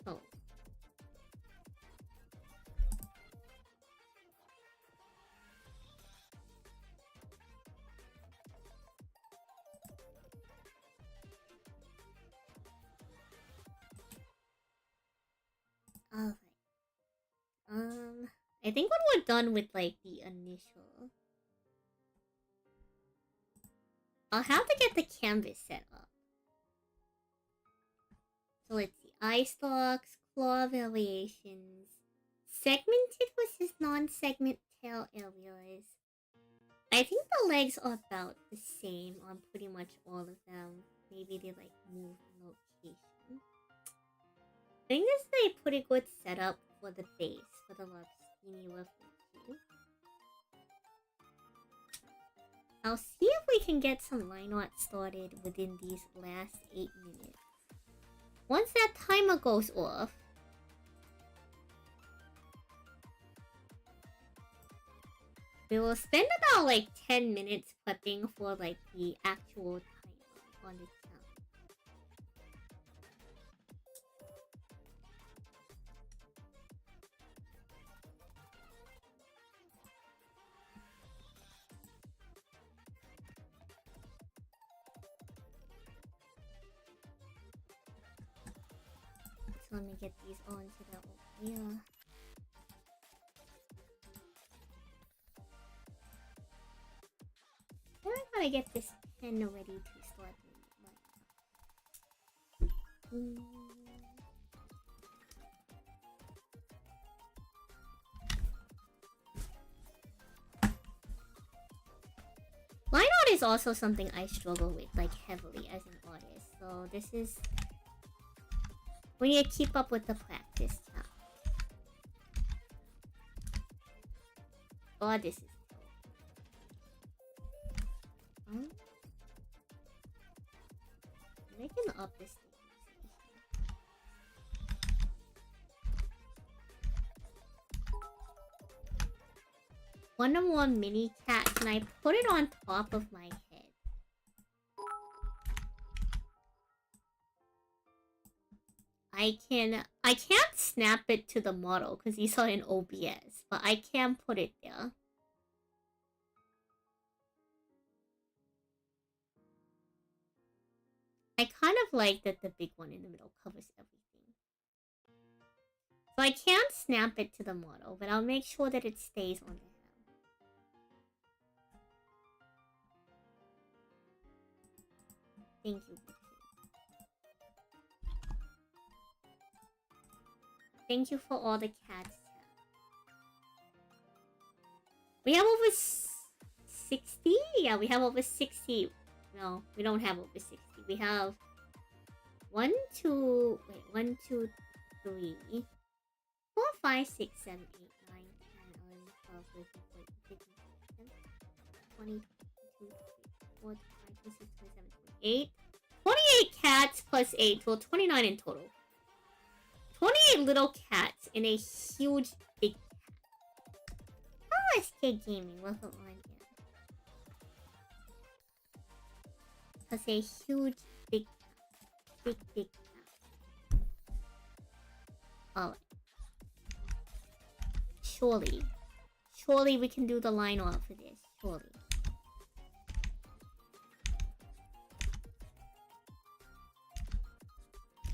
Oh. I think when we're done with like the initial, I'll have to get the canvas set up. So let's see. Eye stalks, claw variations, segmented versus non-segment tail areas. I think the legs are about the same on pretty much all of them. Maybe they like move location. I think this is a pretty good setup for the base for the skinny refugee. I'll see if we can get some line art started within these last 8 minutes. Once that timer goes off, we will spend about like 10 minutes prepping for like the actual timer on the channel. So let me get these all into the area. Then I gotta get this pen ready to start my... Line art is also something I struggle with, like, heavily as an artist. So this is... we need to keep up with the practice now. God, this is... I can up this thing. One more mini cat. Can I put it on top of my head? I can't snap it to the model because these are in OBS, but I can put it there. I kind of like that the big one in the middle covers everything. So I can't snap it to the model, but I'll make sure that it stays on the head. Thank you. Thank you for all the cats. We have over 60? Yeah, we have over 60. No, we don't have over 60. We have 1, 2, 3, 4, 5, 6, 7, 8, 9, 10, 11, 12, 13, 14, 15, 16, 17, 20, 4, 5, 6, 27, 28. 28 cats plus 8, well, 29 in total. 28 little cats in a huge big cat. Oh, SK Gaming, welcome on here. Plus a huge big cat. Big cat. Alright. Surely we can do the line art for this. Surely.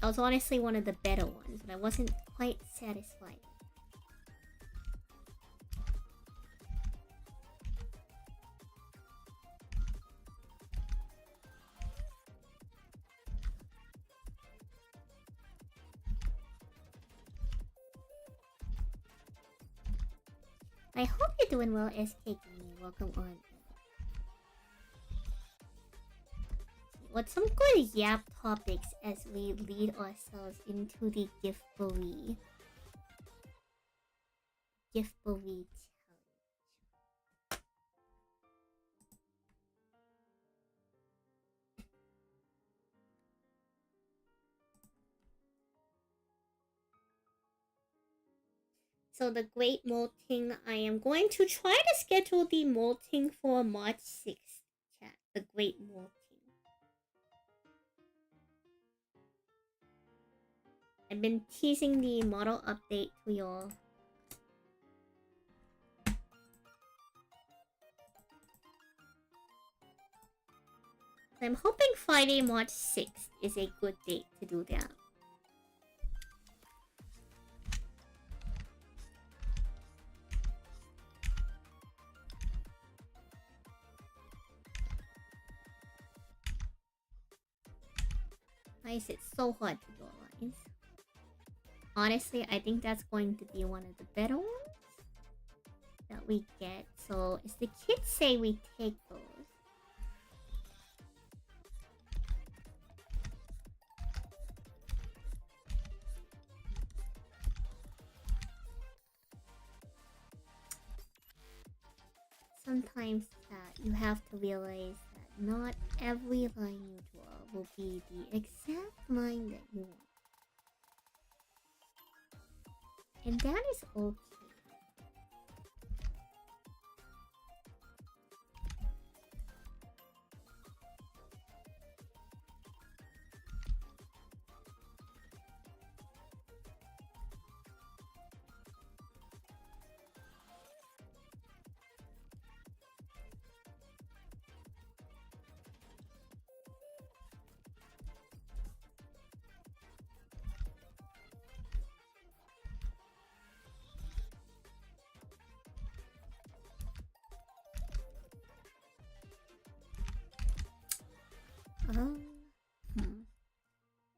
That was honestly one of the better ones, but I wasn't quite satisfied. I hope you're doing well, SK Gaming. Welcome on. What's some good yap topics as we lead ourselves into the GIFboree? GIFboree challenge. So the great molting, I am going to try to schedule the molting for March 6th, chat. The great molting. I've been teasing the model update to y'all. I'm hoping Friday, March 6th is a good date to do that. Why is it so hard to draw lines? Honestly, I think that's going to be one of the better ones that we get. So, as the kids say, we take those. Sometimes you have to realize that not every line you draw will be the exact line that you want. And that is okay.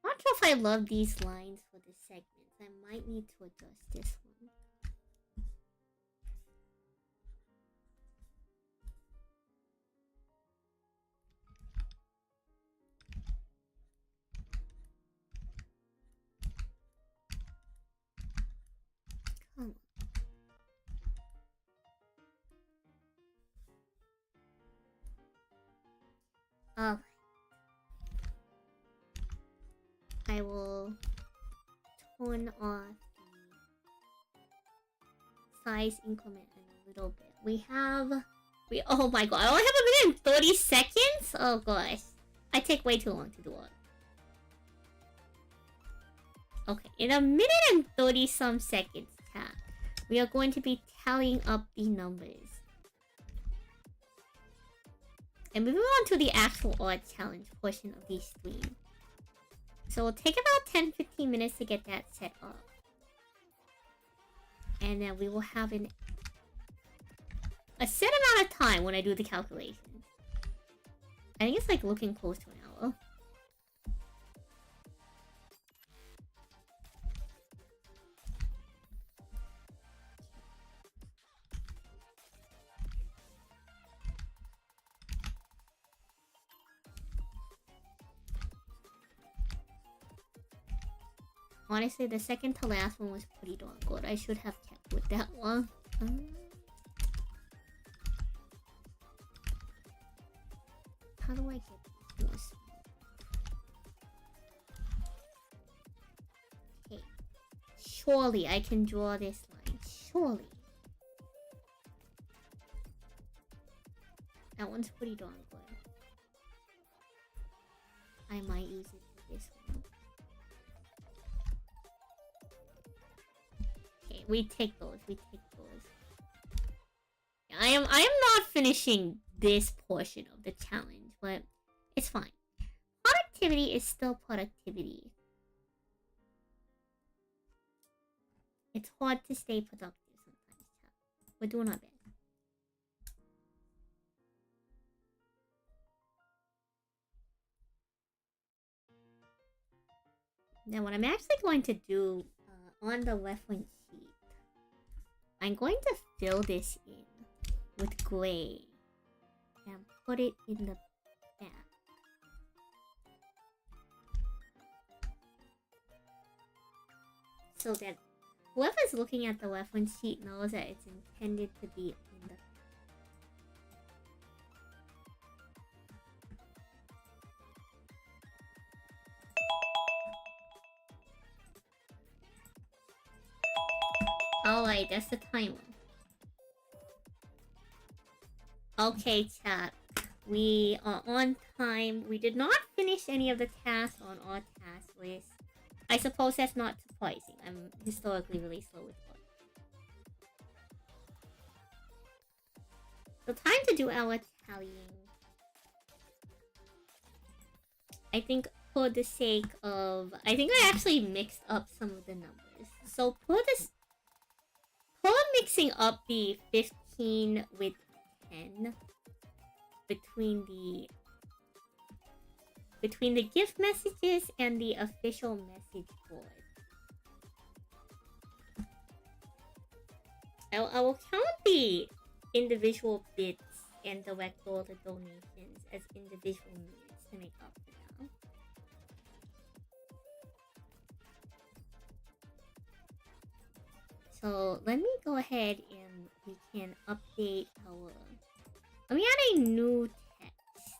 Not sure if I love these lines for the segments. I might need to adjust this one. Come on. I will turn off the size increment in a little bit. Oh my god, I only have a minute and 30 seconds? Oh gosh. I take way too long to do it. Okay, in a minute and 30 some seconds, chat, we are going to be tallying up the numbers. And moving on to the actual art challenge portion of the stream. So it'll take about 10-15 minutes to get that set up. And then we will have a set amount of time when I do the calculations. I think it's like looking close to an hour. Honestly, the second to last one was pretty darn good. I should have kept with that one. How do I get these more small? Okay. Surely I can draw this line. Surely. That one's pretty darn good. I might use it for this one. Okay, we take those. I am not finishing this portion of the challenge, but it's fine. Productivity is still productivity. It's hard to stay productive sometimes, chat. We're doing our best. Now, what I'm actually going to do on the reference sheet, I'm going to fill this in with gray and put it in the back. So that whoever's looking at the reference sheet knows that it's intended to be in the... Alright, that's the timer. Okay, chat. We are on time. We did not finish any of the tasks on our task list. I suppose that's not surprising. I'm historically really slow with work. So time to do our tallying. I think for the sake of... I think I actually mixed up some of the numbers. So for mixing up the 15 with 10 between the between the gift messages and the official message board. I will count the individual bits and direct all the donations as individual minutes to make up for now. So let me go ahead and we can update our... Let me add a new text.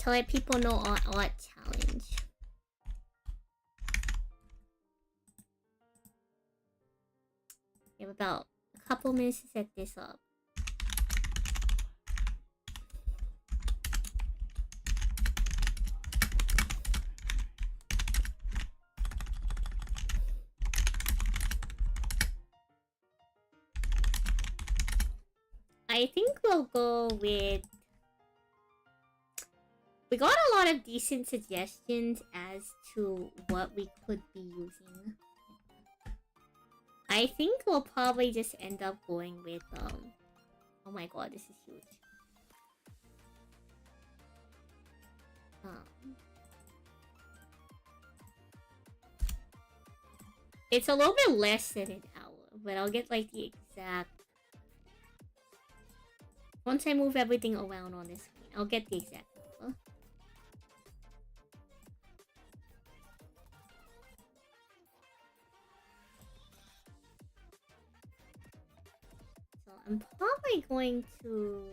To let people know our art challenge. We have about a couple minutes to set this up. I think we'll go with... We got a lot of decent suggestions as to what we could be using. I think we'll probably just end up going with, oh my god, this is huge. It's a little bit less than an hour, but I'll get like the exact... Once I move everything around on this screen, I'll get the exact number. So I'm probably going to...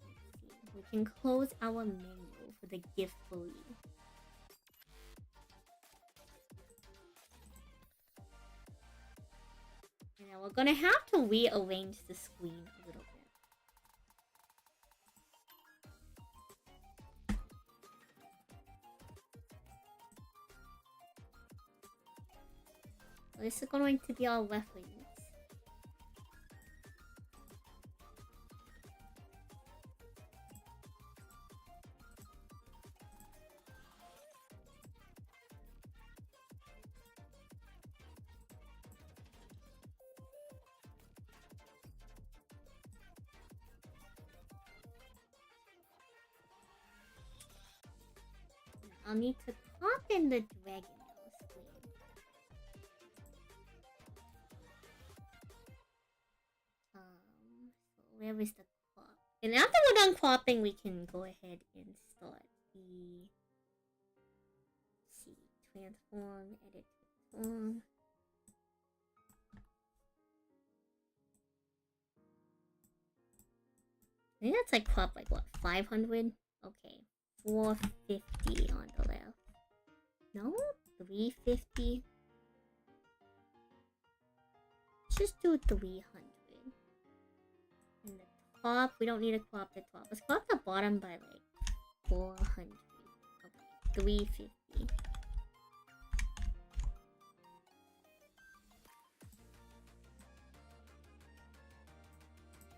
Let's see. We can close our menu for the GIFboree. And now we're gonna have to rearrange the screen a little bit. This is going to be our reference. I'll need to pop in the dragon. Where is the crop? And after we're done cropping, we can go ahead and start the... Let's see, transform, edit, transform. I think that's like crop like what, 500? Okay, 450 on the left. No, 350. Let's just do 300. And the top, we don't need to crop the top. Let's crop the bottom by like 400. Okay, 350.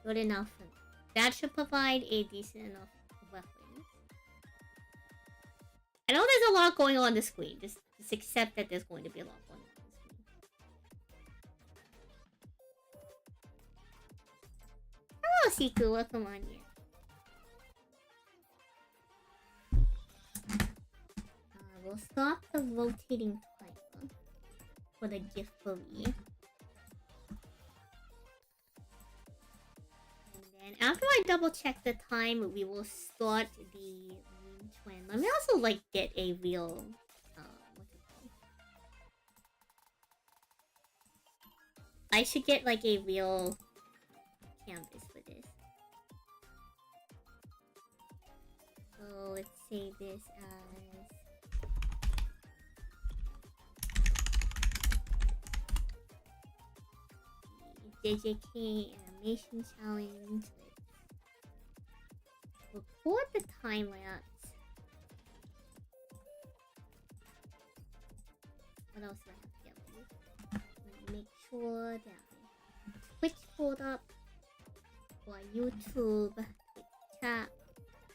Good enough. That should provide a decent enough reference. I know there's a lot going on the screen. Just accept that there's going to be a lot going on the screen. Hello, Siku. Welcome on here. We'll stop the rotating timer for the GIFboree. And after I double check the time, we will start the moon twin. Let me also like get a real what's it called? I should get like a real canvas for this. So let's save this as JJK animation challenge. Record the time lapse. What else do I have to get with? Let me make sure that my Twitch pulled up for YouTube, Twitch chat.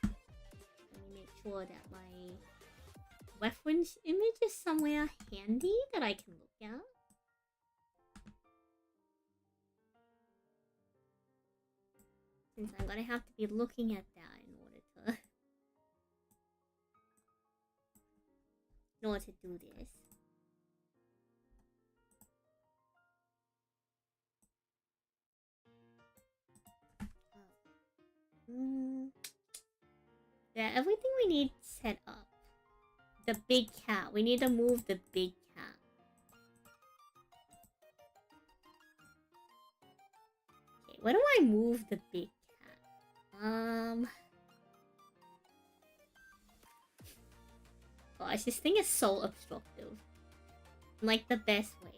Let me make sure that my reference image is somewhere handy that I can look at. since I'm gonna have to be looking at that in order to do this. Yeah, everything we need set up. The big cat. We need to move the big cat. Okay, where do I move the big cat? Gosh, this thing is so obstructive. In, like, the best way.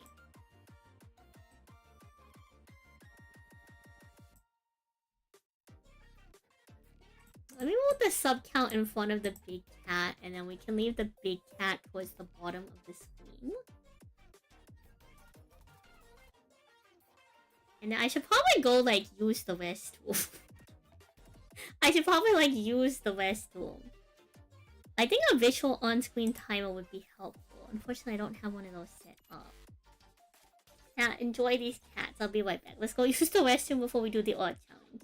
Let me move the sub count in front of the big cat, and then we can leave the big cat towards the bottom of the screen. And then I should probably go, like, use the rest tool. I should probably, like, use the rest tool. I think a visual on-screen timer would be helpful. Unfortunately, I don't have one of those set up. Yeah, enjoy these cats. I'll be right back. Let's go use the restroom before we do the odd challenge.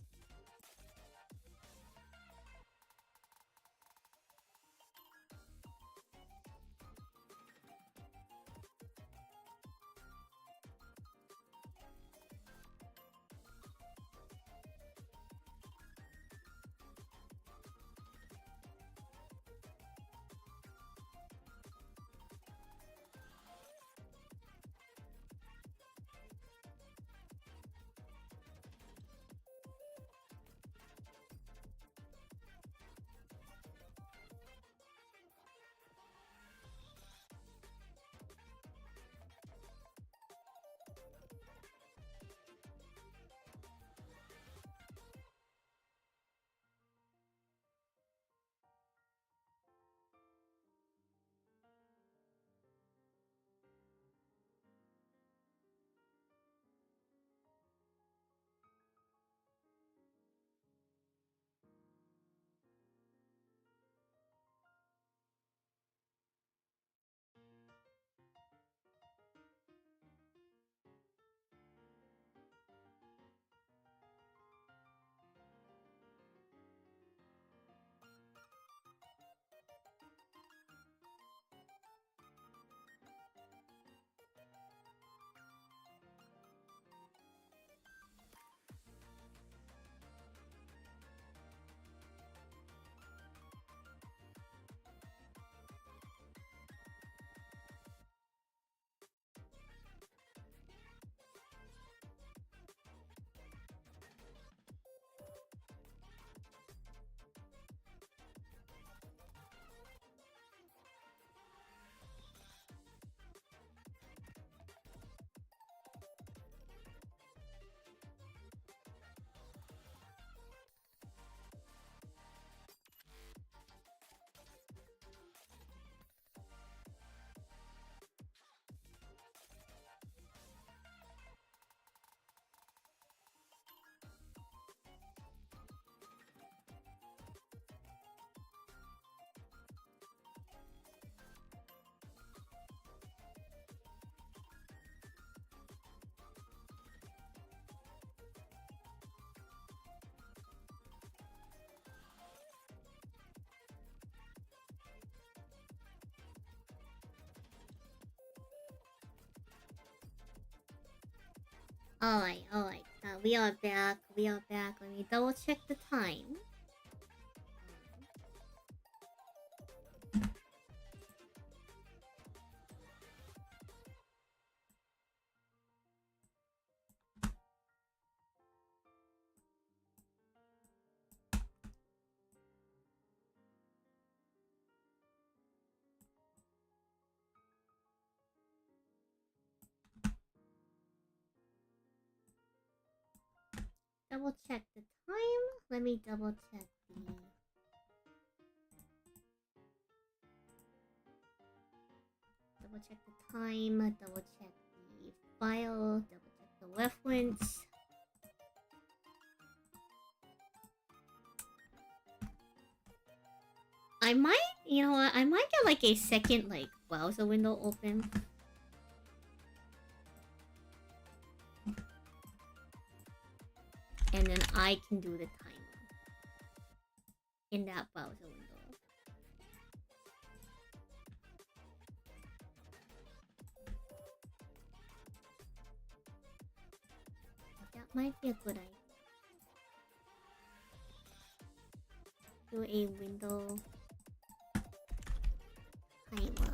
Alright. We are back. Let me double check the time. Double check the time. Let me double check the... Double check the time. Double check the file. Double check the reference. I might, you know what? I might get like a second like browser window open. And then I can do the time. in that browser window. That might be a good idea. Do a window timer.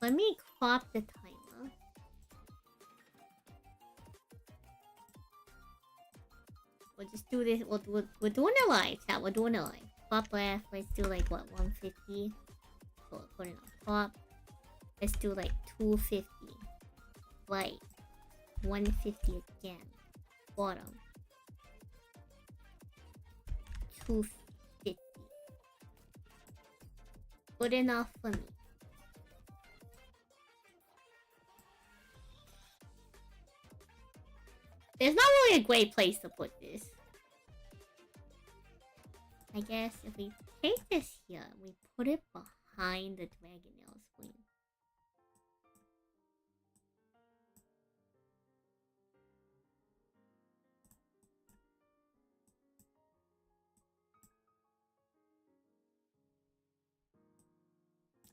Let me crop the timer. We'll just do this. We're doing it live, chat. We're doing it live. Crop left. Let's do like what, 150. So put it on top. Let's do like 250. Right. 150 again. Bottom. 250. Good enough for me. There's not really a great place to put this. I guess if we take this here, we put it behind the Dragonail screen.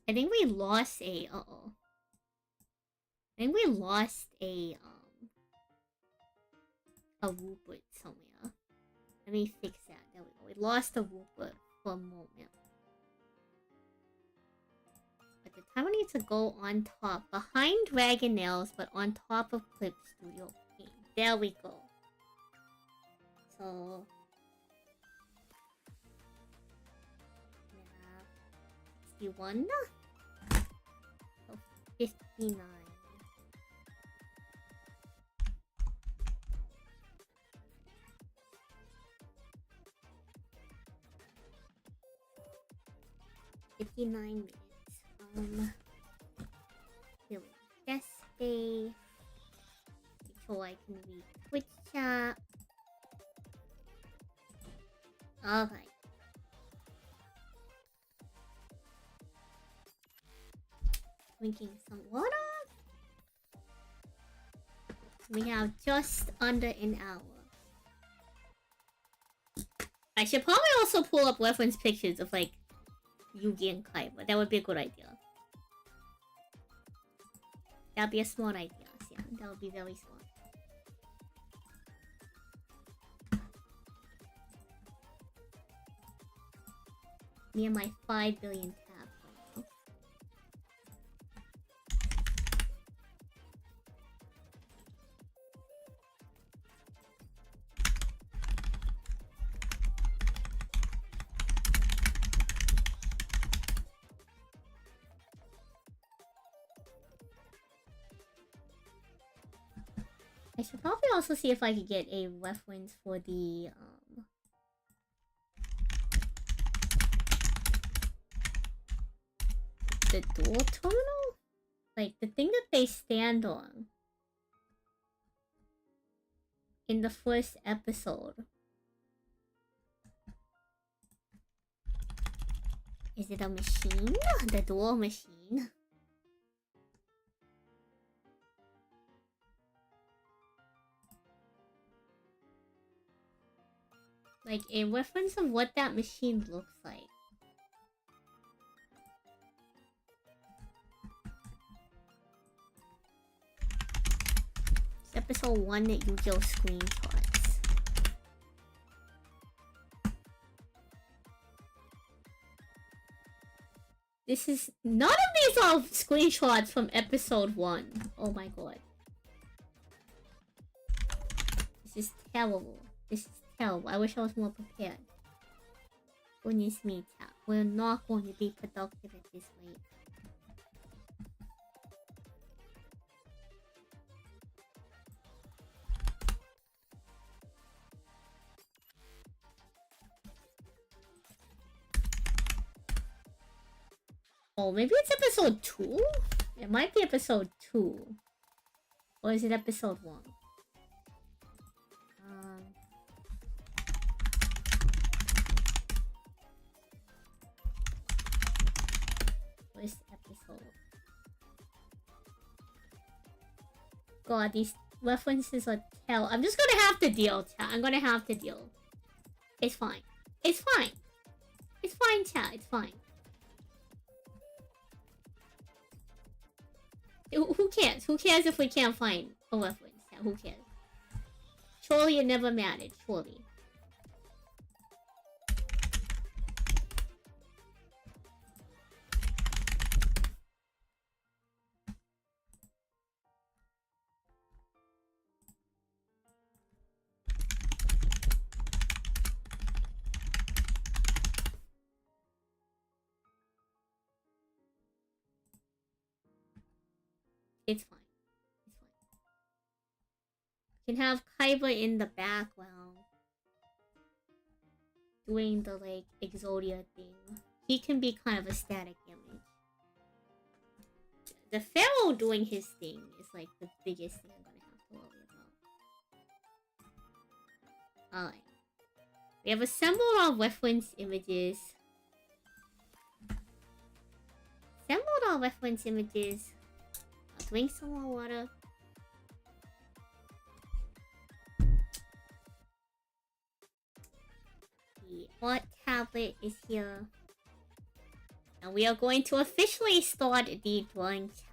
I think we lost a I think we lost a Rupert somewhere. Let me fix that. There we go. We lost a Rupert for a moment. But the timer needs to go on top. Behind Dragonails, but on top of Clip Studio Paint. There we go. So... yeah. 61? So 59. 59 minutes. Here we guest day. So I can read Twitch chat. Alright. Drinking some water. We have just under an hour. I should probably also pull up reference pictures of like Yugi and Kaiba. That would be a good idea. That'd be a smart idea. Yeah, that would be very smart. Me and my 5 billion tabs right now. I should probably also see if I could get a reference for the door terminal? Like the thing that they stand on in the first episode. Is it a machine? The door machine? Like a reference of what that machine looks like. It's episode 1 that Yu-Gi-Oh! Screenshots. This is... none of these are screenshots from episode 1. Oh my god. This is terrible. This is terrible. I wish I was more prepared. Goodness me, chat. We're not going to be productive at this rate. Oh, maybe it's episode 2? It might be episode 2. Or is it episode 1? god, these references are tell. I'm just gonna have to deal, chat. I'm gonna have to deal. It's fine. It's fine. It's fine, chat. It's fine. Who cares? Who cares if we can't find a reference? Yeah, who cares? Surely it never mattered. Surely. It's fine. It's fine. You can have Kaiba in the background doing the like Exodia thing. He can be kind of a static image. The Pharaoh doing his thing is like the biggest thing I'm gonna have to worry about. Alright. We have assembled our reference images. Assembled our reference images. I'll drink some more water. The art tablet is here. And we are going to officially start the drawing challenge.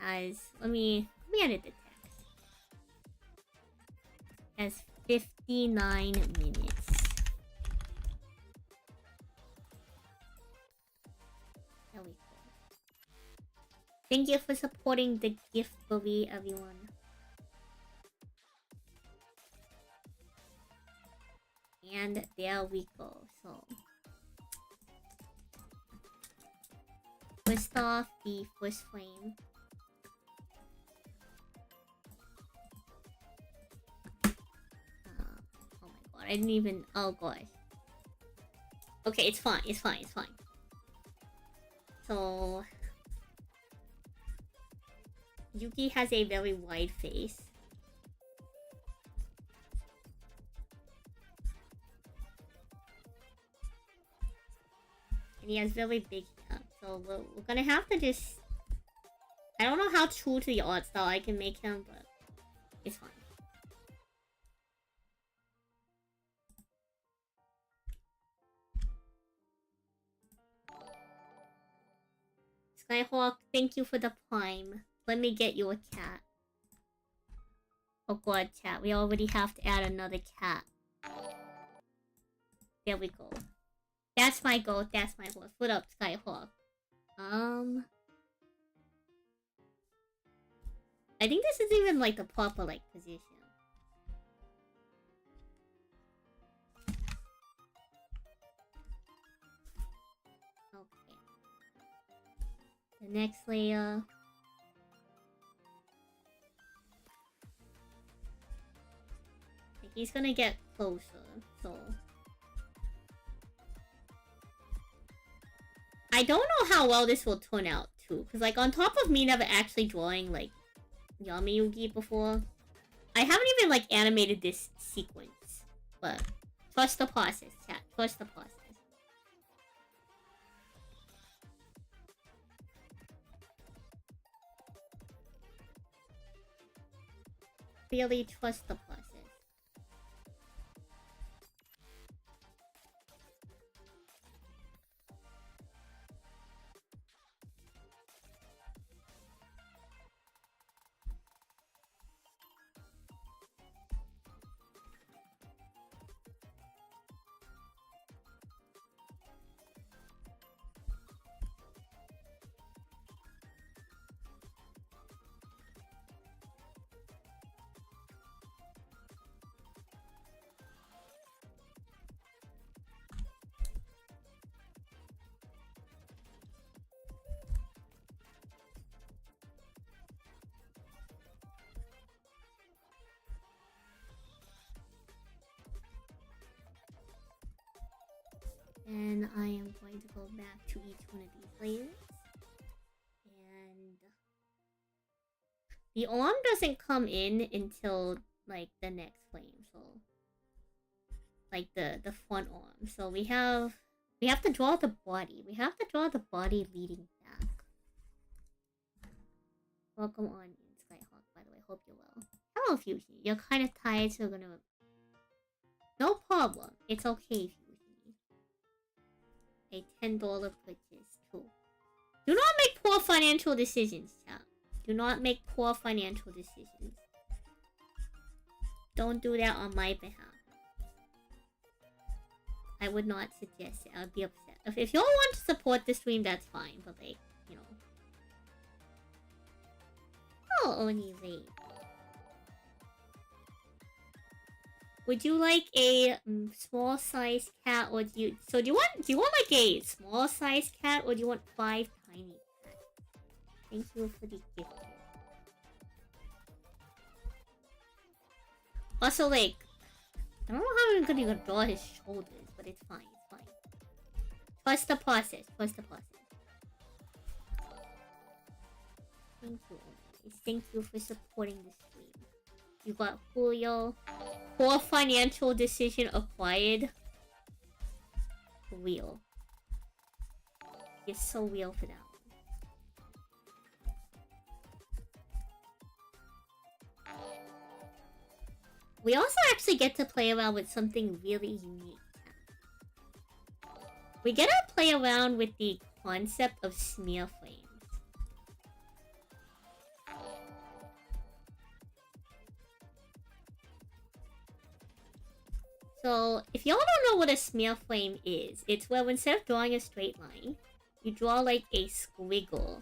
As let me edit the text. As 59 minutes. There we go. Thank you for supporting the GIFboree, everyone. And there we go. So twist off the first frame. Oh my god, I didn't even. Oh gosh. Okay, it's fine. It's fine. It's fine. So Yuki has a very wide face. And he has very big hair. So we're gonna have to just... I don't know how true to the art style I can make him, but it's fine. Skyhawk, thank you for the prime. Let me get you a cat. Oh god, chat. We already have to add another cat. There we go. That's my goal. That's my goal. Foot up, Skyhawk. I think this is even like the proper like position. Okay. The next layer. He's gonna get closer, so... I don't know how well this will turn out, too. Because, like, on top of me never actually drawing, like, Yami Yugi before, I haven't even, like, animated this sequence. But, trust the process, chat. Trust the process. Really trust the process. And I am going to go back to each one of these layers. And the arm doesn't come in until like the next frame, so like the front arm. So we have to draw the body. We have to draw the body leading back. Welcome on in, Skyhawk, by the way. Hope you're well. Hello, Fusion. You're kind of tired, so we're gonna... No problem. It's okay, Fusion. A $10 purchase, too. Do not make poor financial decisions, chat. Do not make poor financial decisions. Don't do that on my behalf. I would not suggest it. I would be upset. If y'all want to support the stream, that's fine. But like, you know. Oh, Oni late. Would you like a small size cat, or do you? So do you want like a small size cat, or do you want 5 tiny cats? Thank you for the gift. Also, like, I don't know how I'm gonna draw his shoulders, but it's fine. It's fine. Trust the process. Trust the process. Thank you. Thank you for supporting the stream. You got Julio. Poor financial decision acquired. Real. You're so real for that one. We also actually get to play around with something really unique. We get to play around with the concept of smear frames. So, if y'all don't know what a smear frame is, it's where instead of drawing a straight line, you draw like a squiggle.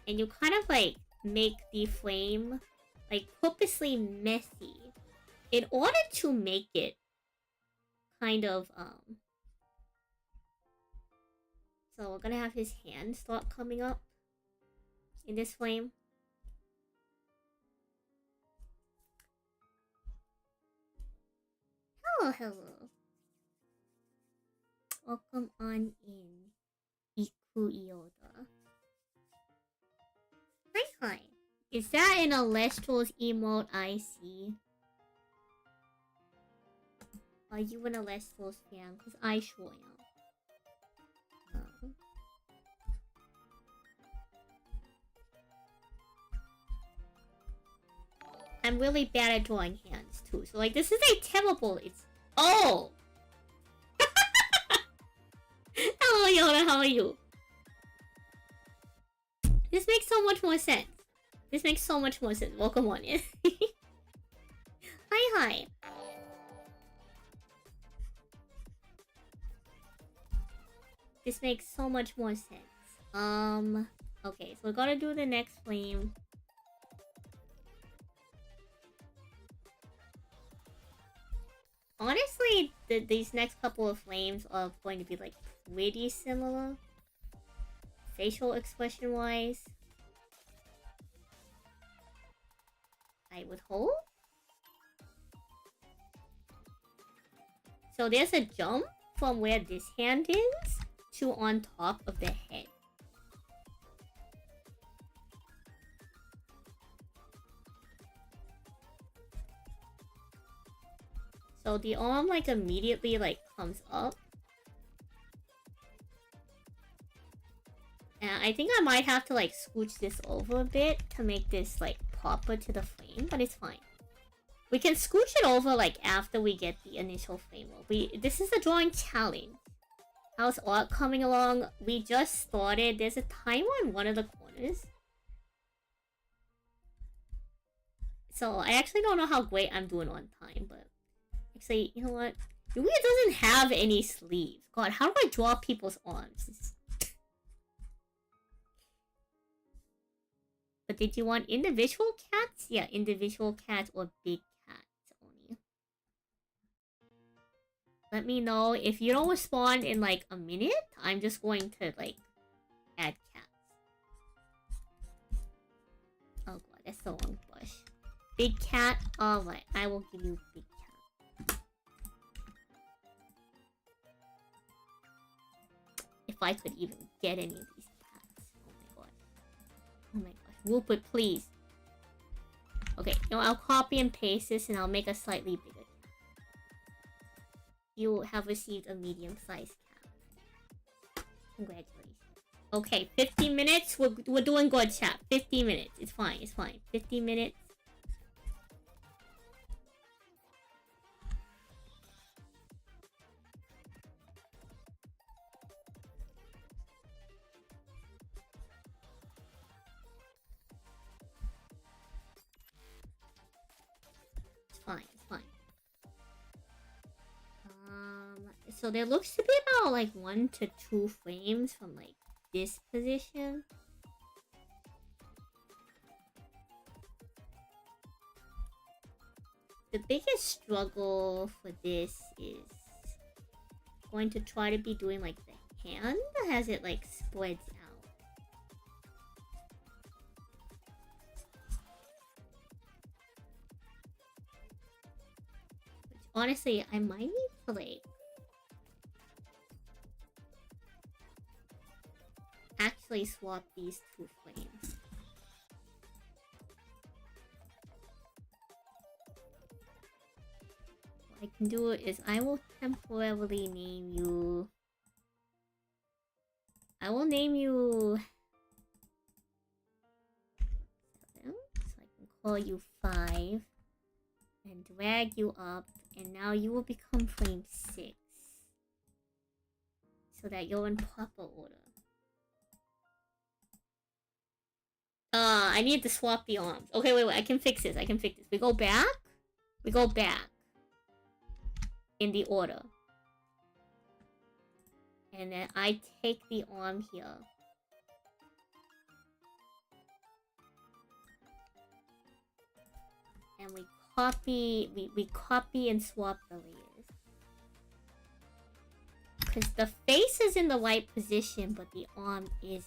And you kind of like make the frame like purposely messy in order to make it kind of so we're gonna have his hand start coming up in this frame. Hello. Welcome on in, Iku Ioda. Hi. Is that an Alestral's emote I see? Are you an Alestral's fan? Because I sure am. I'm really bad at drawing hands too. So like this is a terrible. It's oh. Hello Yoda, how are you? This makes so much more sense. This makes so much more sense. Welcome on in. Hi. This makes so much more sense. Okay, so we're gonna do the next flame. Honestly, these next couple of flames are going to be like pretty similar. Facial expression wise. I would hope. So there's a jump from where this hand is to on top of the head. So the arm like immediately like comes up. And I think I might have to like scooch this over a bit to make this like proper to the frame, but it's fine. We can scooch it over like after we get the initial frame. This is a drawing challenge. How's art coming along? We just started. There's a timer in one of the corners. So I actually don't know how great I'm doing on time, but actually, you know what? Yuya doesn't have any sleeves. God, how do I draw people's arms? But did you want individual cats? Yeah, individual cats or big cats only. Let me know. If you don't respond in like a minute, I'm just going to like add cats. Oh god, that's the wrong brush. Big cat? Alright, I will give you big cat. If I could even get any of these cats. Oh my god. Oh my god. Rupert, please. Okay, you know, I'll copy and paste this and I'll make a slightly bigger cat. You have received a medium-sized cat. Congratulations. Okay, 15 minutes. We're doing good, chat. 15 minutes. It's fine. It's fine. 15 minutes. It's fine. It's fine. So there looks to be about like 1 to 2 frames from like this position. The biggest struggle for this is going to try to be doing like the hand as it like spreads out. Which honestly, I might need to like actually swap these 2 frames. What I can do is I will temporarily name you... I will name you... 7, so I can call you 5. And drag you up, and now you will become frame 6. So that you're in proper order. I need to swap the arms. Okay, wait, I can fix this. I can fix this. We go back. We go back. In the order. And then I take the arm here. And we copy and swap the layers. Because the face is in the right position, but the arm isn't.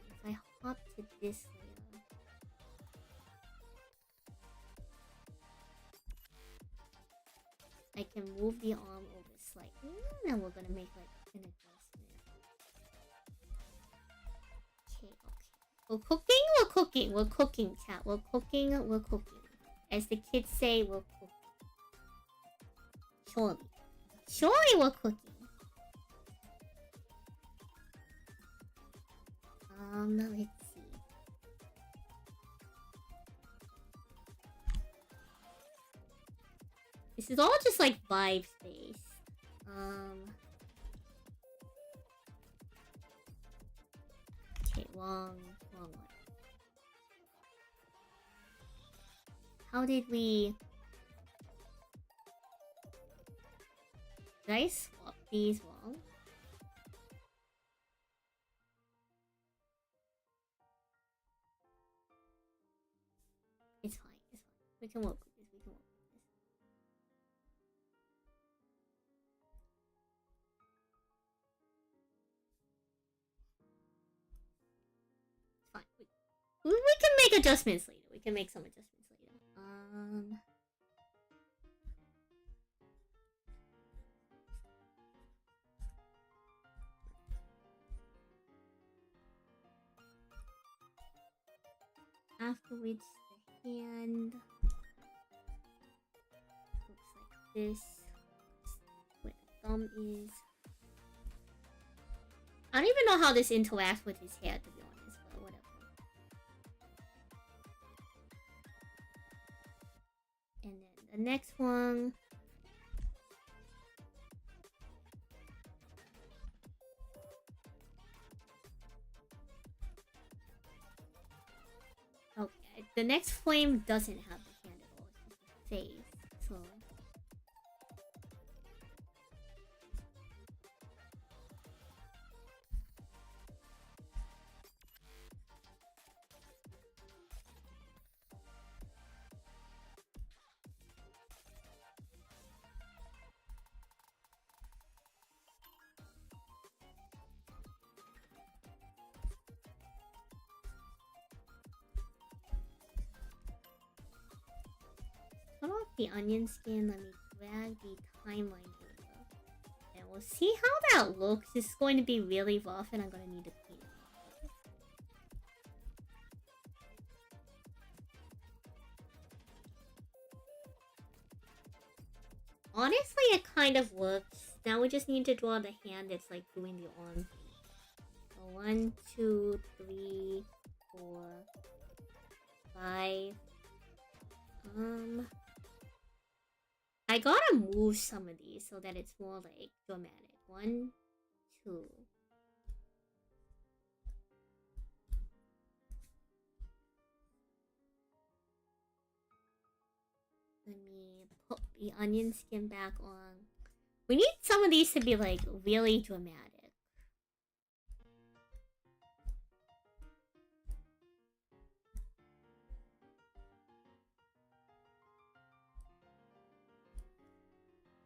If I hop to this layer, I can move the arm over slightly, and then we're gonna make like an adjustment. Okay, We're cooking, chat. We're cooking. As the kids say, we're cooking. Surely we're cooking. Let's see. This is all just like vibes based. Okay, wrong one. How did we... Did I swap these wrong? It's fine. We can work with this. It's fine. We can make adjustments later. We can make some adjustments later. Afterwards, the hand looks like this. Where the thumb is. I don't even know how this interacts with his hair, to be honest, but whatever. And then the next one. Okay, the next flame doesn't have the hand at all, it's just the face, so... Cut off the onion skin, let me drag the timeline over. And we'll see how that looks. This is going to be really rough and I'm going to need to clean it up. Honestly, it kind of works. Now we just need to draw the hand that's like doing the arm thing. So 1, 2, 3, 4, 5. I gotta move some of these so that it's more like dramatic. 1, 2. Let me put the onion skin back on. We need some of these to be like really dramatic.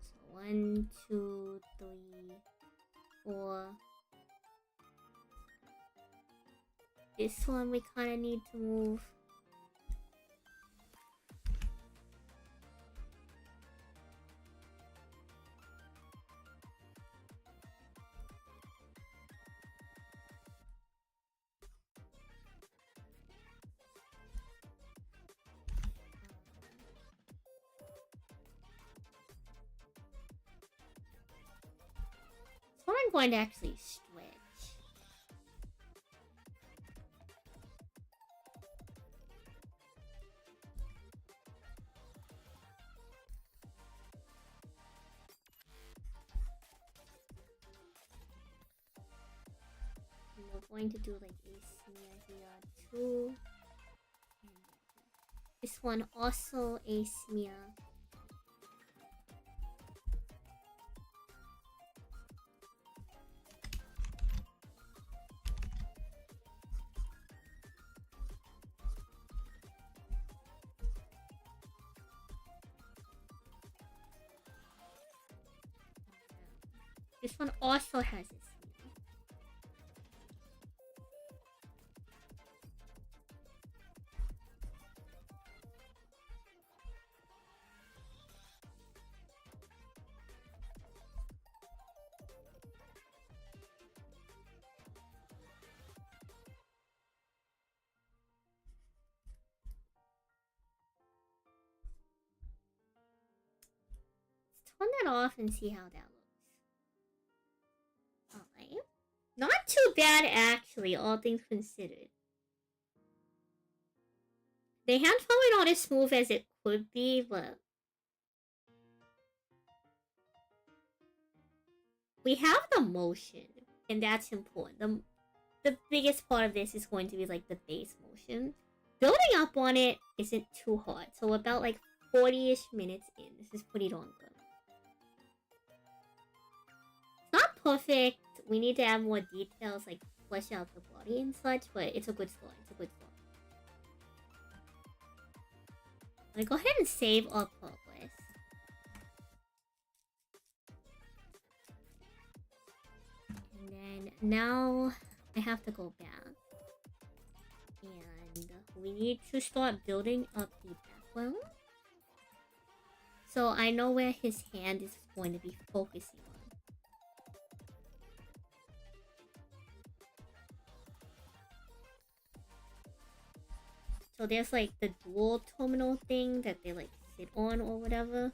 So 1, 2, 3, 4. This one we kind of need to move. So I'm going to actually stretch. And we're going to do like a smear here too. This one also a smear. This one also has a smear. Let's turn that off and see how that looks. Alright. Not too bad, actually, all things considered. The hand's probably not as smooth as it could be, but we have the motion, and that's important. The biggest part of this is going to be like the base motion. Building up on it isn't too hard, so about like 40-ish minutes in, this is pretty darn good. It's not perfect. We need to add more details, like flesh out the body and such, but it's a good start. It's a good start. I'm gonna go ahead and save our progress. And then now I have to go back. And we need to start building up the background. So I know where his hand is going to be focusing on. So there's like the dual terminal thing that they like sit on or whatever.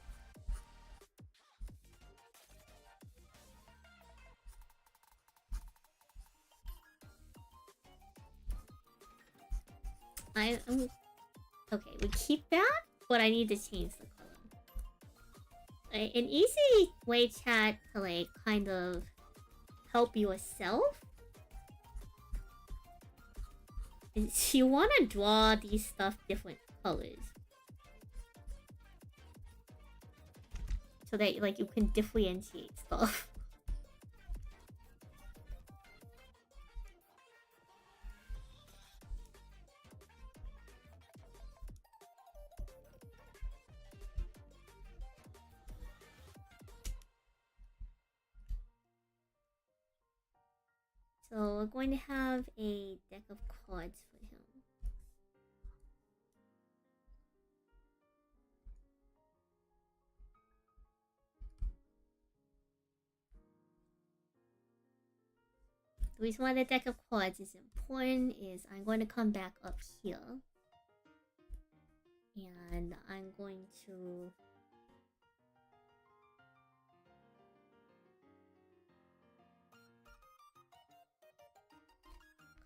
Okay, we keep that, but I need to change the color. An easy way, chat, to like kind of help yourself is you want to draw these stuff different colors so that like you can differentiate stuff. So we're going to have a deck of cards for him. The reason why the deck of cards is important is I'm going to come back up here. And I'm going to...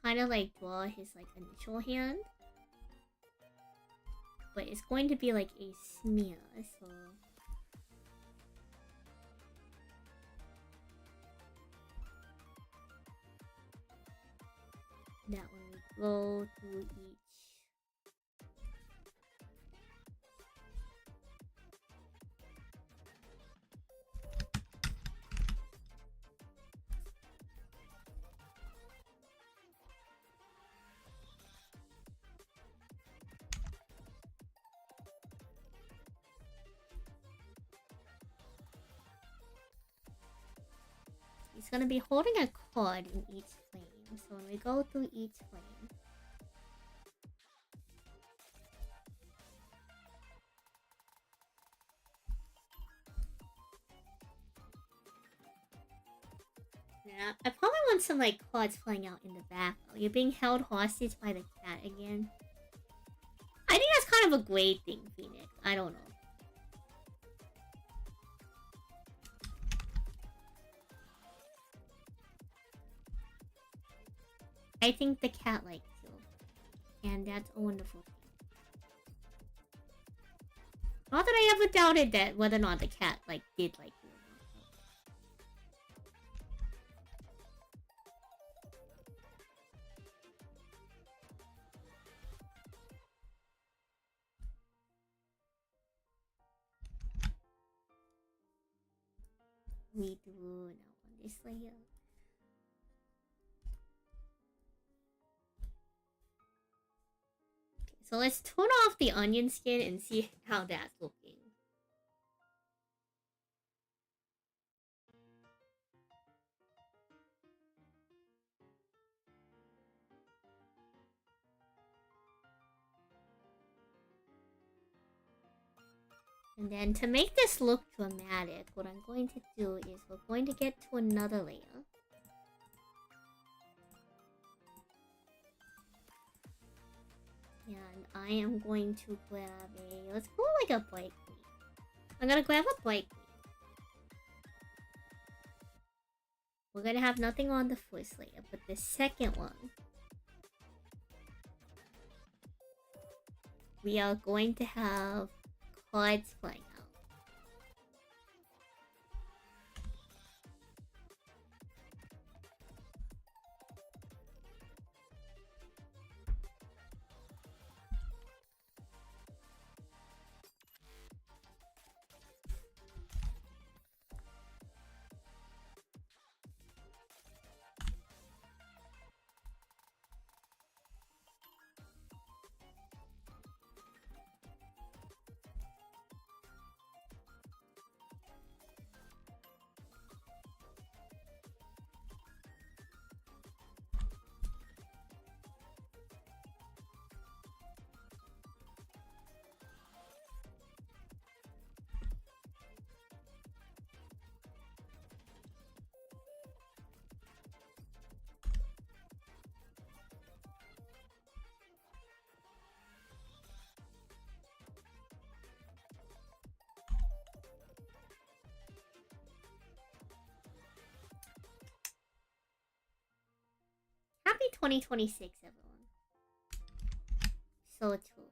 kind of like draw his like initial hand. But it's going to be like a smear, so... that when we go through each... He's gonna be holding a card in each flame. So when we go through each flame... yeah, I probably want some like cards playing out in the back. You're being held hostage by the cat again. I think that's kind of a great thing, Phoenix. I don't know. I think the cat likes you. And that's a wonderful thing. Not that I ever doubted that whether or not the cat like did like you. We do now on this layer. So let's turn off the onion skin and see how that's looking. And then to make this look dramatic, what I'm going to do is we're going to get to another layer. And I am going to grab a... let's go like a bright green. I'm gonna grab a bright green. We're gonna have nothing on the first layer, but the second one... we are going to have cards flying out. Happy 2026, everyone. So true.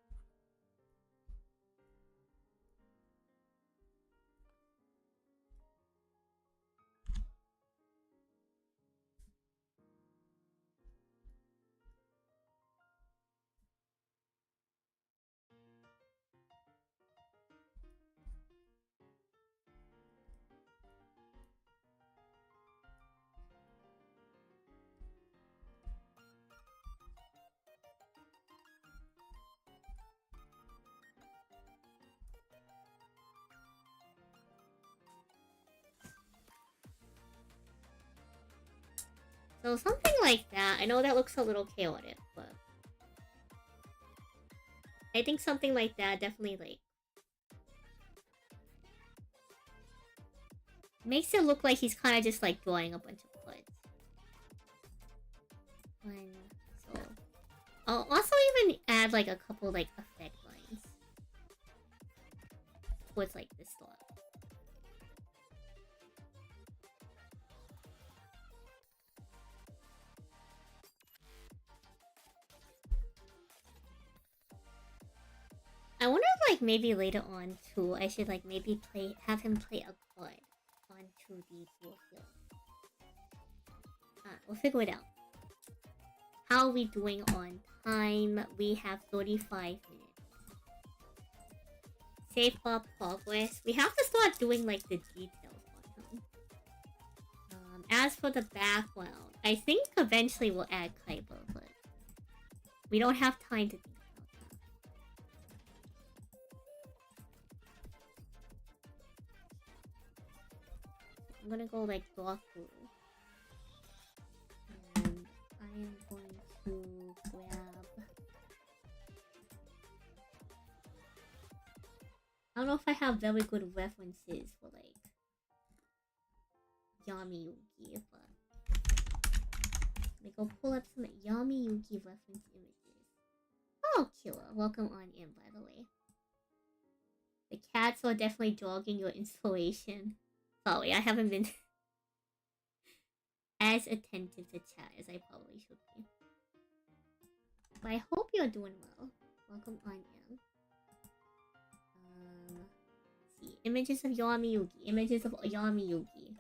So something like that. I know that looks a little chaotic, but I think something like that definitely like makes it look like he's kind of just like drawing a bunch of cards. add like a couple like effect lines towards like the start. I wonder if like maybe later on too, I should like maybe have him play a card onto the dual field. We'll figure it out. How are we doing on time? We have 35 minutes. Save bar progress. We have to start doing like the details on him. As for the background, I think eventually we'll add Kaiba, but we don't have time to think about that. I'm gonna go like dark blue. And I am going to grab... I don't know if I have very good references for like Yami Yugi, but let me go pull up some Yami Yugi reference images. Oh, Killer, welcome on in, by the way. The cats are definitely dogging your inspiration. Sorry, I haven't been as attentive to chat as I probably should be. But I hope you're doing well. Welcome on in. See, images of Yami Yugi. Images of Yami Yugi.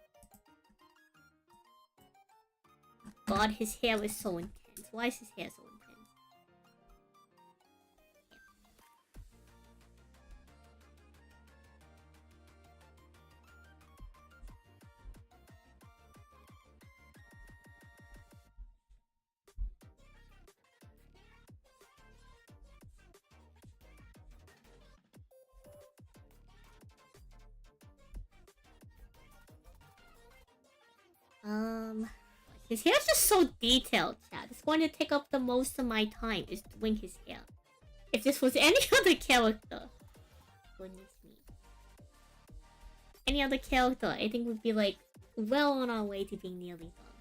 God, his hair is so intense. Why is his hair so intense? His hair's just so detailed, chat. It's going to take up the most of my time is doing his hair. If this was any other character, goodness me. Any other character, I think would be like well on our way to being nearly done.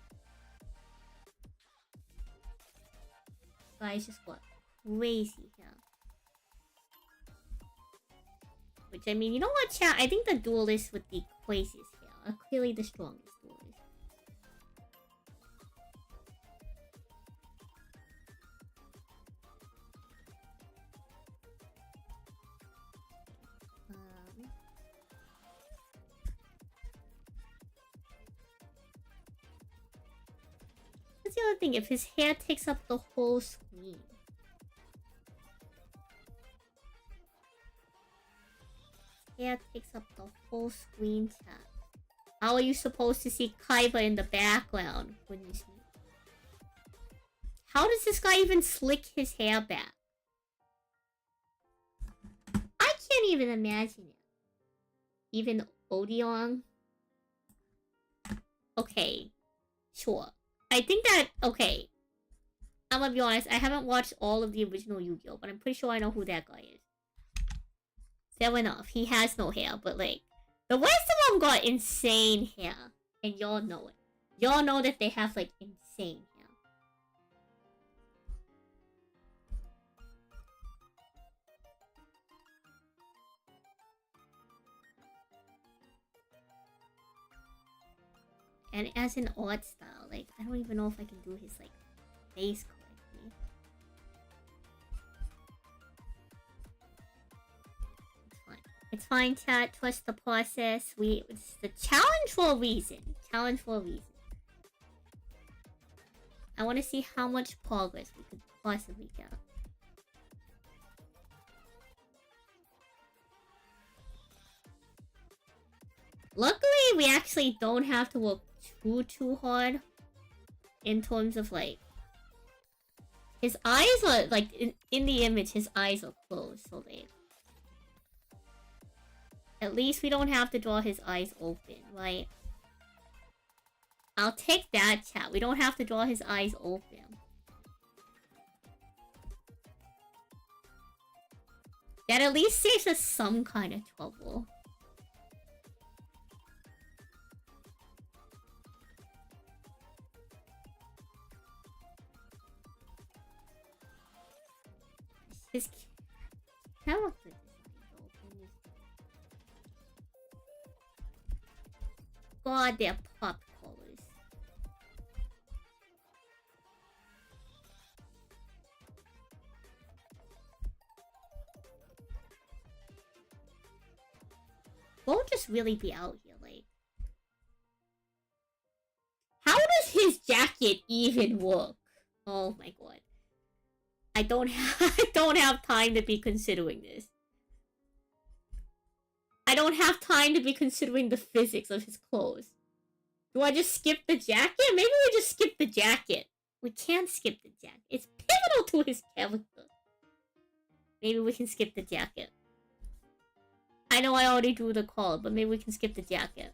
Guys just got crazy hair. Which I mean, you know what, chat? I think the duelists with the craziest hair are clearly the strongest duelists. That's the other thing, if his hair takes up the whole screen. His hair takes up the whole screen, chat. How are you supposed to see Kaiba in the background? Goodness me. How does this guy even slick his hair back? I can't even imagine it. Even Odeon? Okay. Sure. I think that... Okay. I'm gonna be honest, I haven't watched all of the original Yu-Gi-Oh! But I'm pretty sure I know who that guy is. Fair enough. He has no hair, but like... The rest of them got insane hair. And y'all know it. Y'all know that they have like insane hair. And as an art style, like, I don't even know if I can do his, like, face correctly. It's fine. It's fine, chat. Trust the process. It's the challenge for a reason. Challenge for a reason. I want to see how much progress we could possibly get. Luckily, we actually don't have to work too hard in terms of like his eyes are like in the image his eyes are closed, so like at least we don't have to draw his eyes open, right? I'll take that, chat. We don't have to draw his eyes open. That at least saves us some kind of trouble. His character design, though. God, they're pop colors. We'll just really be out here, like. How does his jacket even work? Oh my god. I don't have time to be considering this. I don't have time to be considering the physics of his clothes. Do I just skip the jacket? Maybe we just skip the jacket. We can't skip the jacket. It's pivotal to his character. Maybe we can skip the jacket. I know I already drew the call, but maybe we can skip the jacket.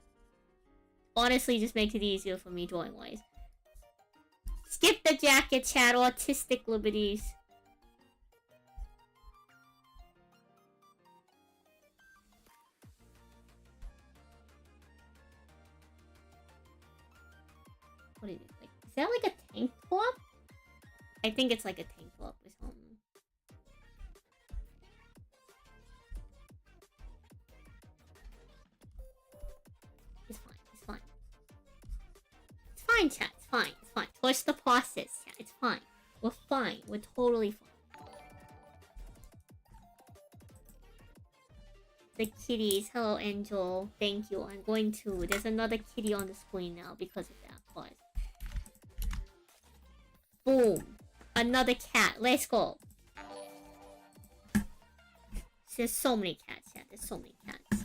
Honestly, just makes it easier for me drawing-wise. Skip the jacket, chat. Artistic liberties. What is it? Like, is that like a tank top? I think it's like a tank top or something. It's fine. It's fine. It's fine, chat. It's fine. It's fine. Trust the process, chat. It's fine. We're fine. We're totally fine. The kitties. Hello, Angel. Thank you. I'm going to... There's another kitty on the screen now because of that. Pause. Boom. Another cat. Let's go. There's so many cats. Yeah, there's so many cats.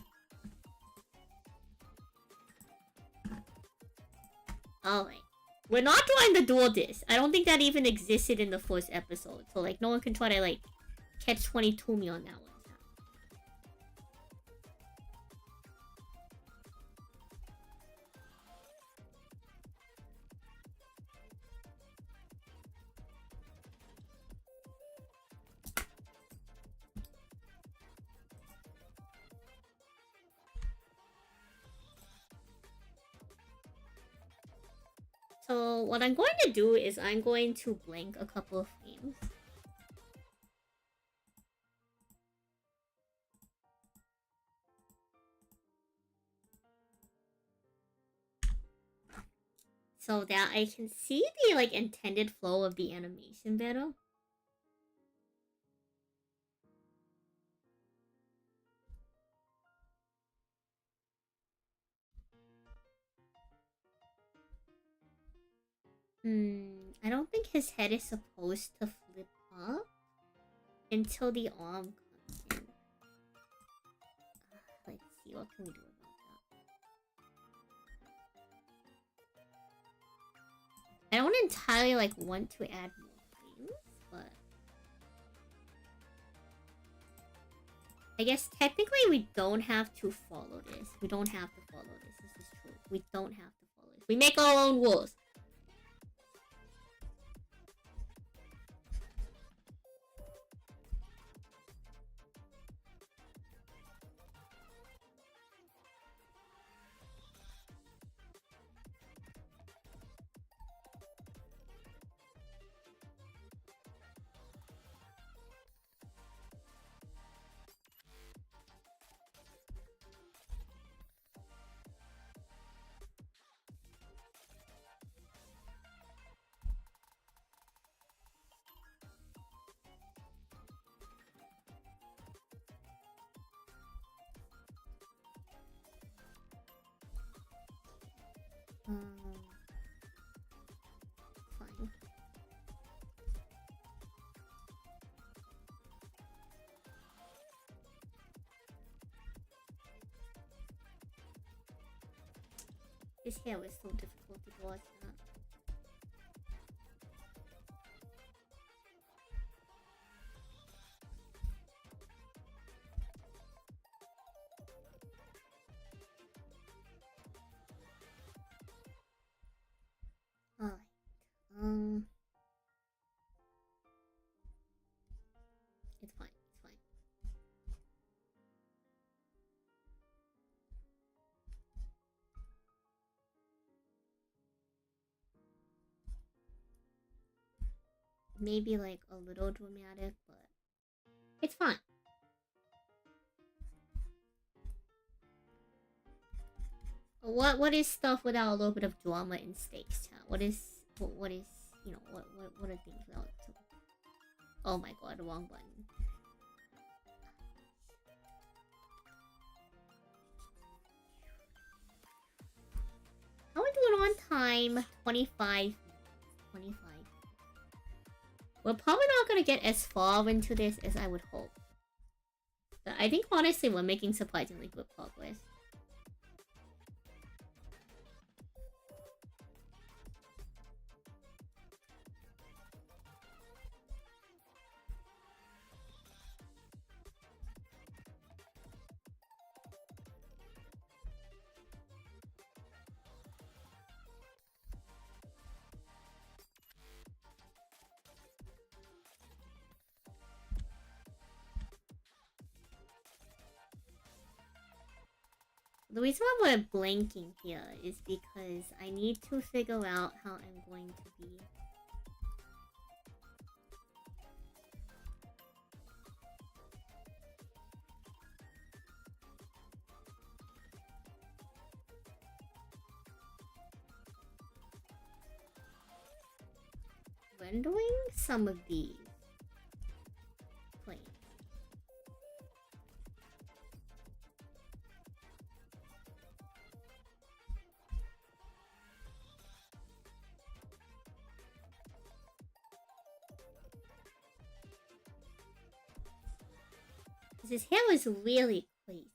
Alright. We're not trying to duel this. I don't think that even existed in the first episode. So, like, no one can try to, like, catch 22 me on that one. So what I'm going to do is I'm going to blank a couple of frames. So that I can see the like intended flow of the animation better. I don't think his head is supposed to flip up until the arm comes in. Let's see, what can we do about that? I don't entirely like want to add more frames, but I guess technically we don't have to follow this. We don't have to follow this. This is true. We don't have to follow this. We make our own rules. Fine. His hair was so difficult to watch that. Alright. It's fine. It's fine. Maybe like a little dramatic, but It's fine. What is stuff without a little bit of drama and stakes, chat? What is you know what are things without? Oh my god, the wrong button. How are we doing on time? 25. 25. We're probably not gonna get as far into this as I would hope. But I think honestly we're making surprisingly good progress. The reason why we're blanking here is because I need to figure out how I'm going to be rendering some of these planes. His hair was really crazy.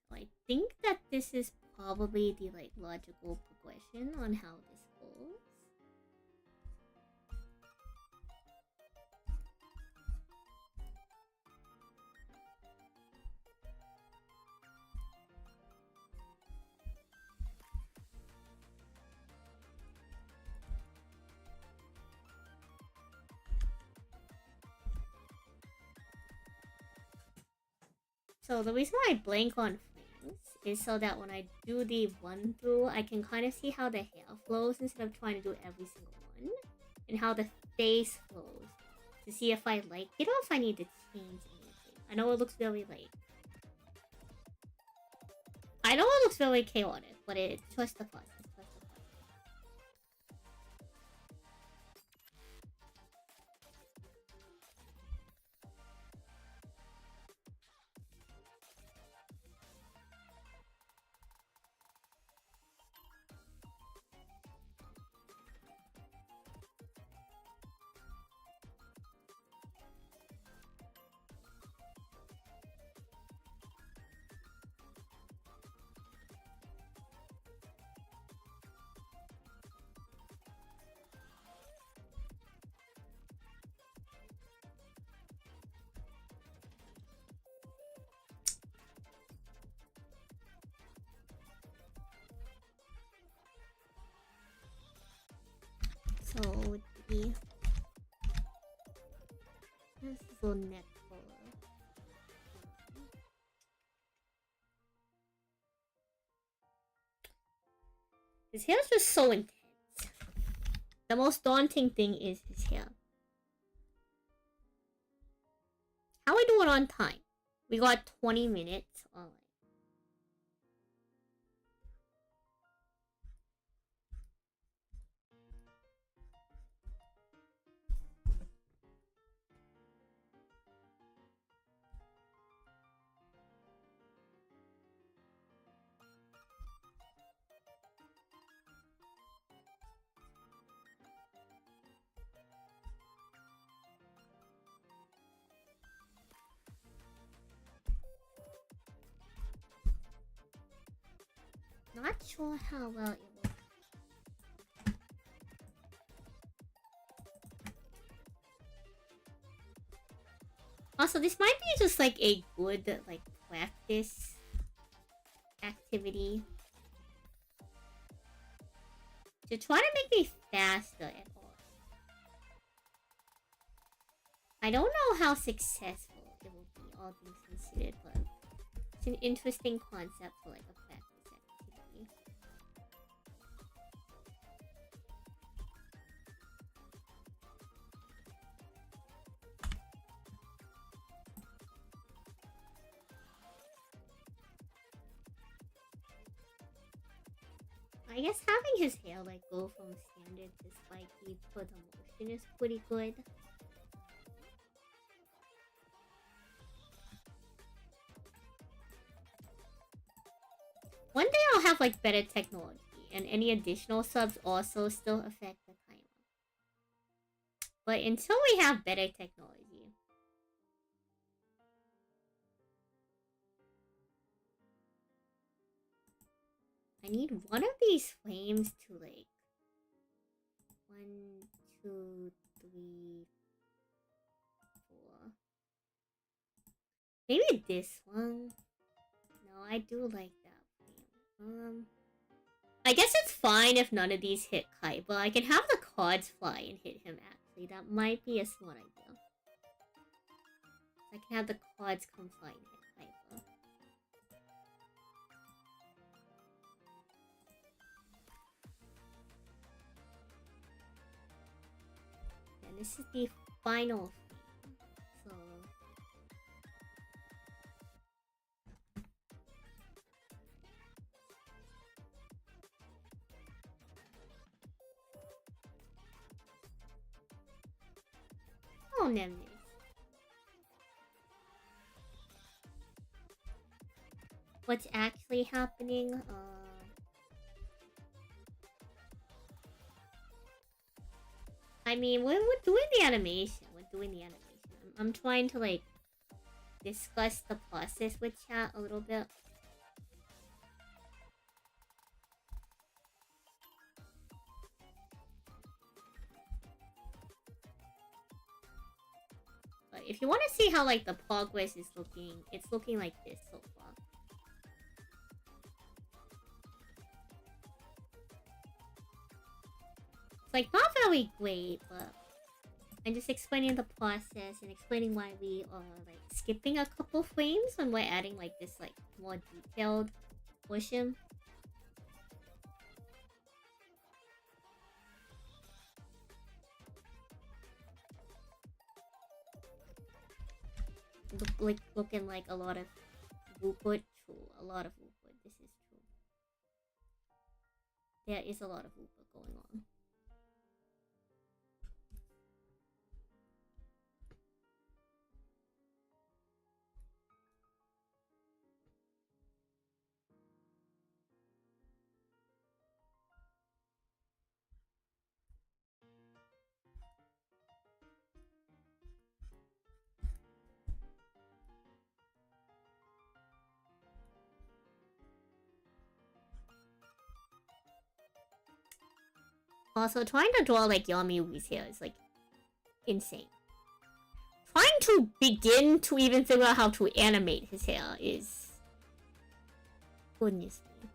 So I think that this is probably the like logical progression on how this goes. So the reason why I blank on frames is so that when I do the run through, I can kind of see how the hair flows instead of trying to do every single one, and how the face flows to see if I like it or if I need to change anything. I know it looks very like I know it looks very chaotic, but it's just the process. So the this is a neck color. His hair is just so intense. The most daunting thing is his hair. How are we doing on time? We got 20 minutes. Alright. Not sure how well it will. Also, this might be just like a good like practice activity. to try to make me faster at all. I don't know how successful it will be, all things considered, but it's an interesting concept for like a practice activity. I guess having his hair like go from standard to spiky for the motion is pretty good. One day I'll have like better technology, and any additional subs also still affect the timer. But until we have better technology, I need one of these flames to like 1, 2, 3, 4. Maybe this one. No, I do like that flame. I guess it's fine if none of these hit Kai, but I can have the cards fly and hit him actually. That might be a smart idea. I can have the cards come fly and hit Kai. And this is the final flame. So oh, Nemesis. What's actually happening? I mean, we're doing the animation. I'm trying to like discuss the process with chat a little bit. But if you want to see how like the progress is looking, it's looking like this so far. It's like not very great, but I'm just explaining the process and explaining why we are like skipping a couple frames when we're adding like this like more detailed portion. Looking like a lot of Wooput. True, a lot of Wooput. This is true. There is a lot of Wooput going on. Also, trying to draw like Yamiu's hair is like insane. Trying to begin to even figure out how to animate his hair is goodness me.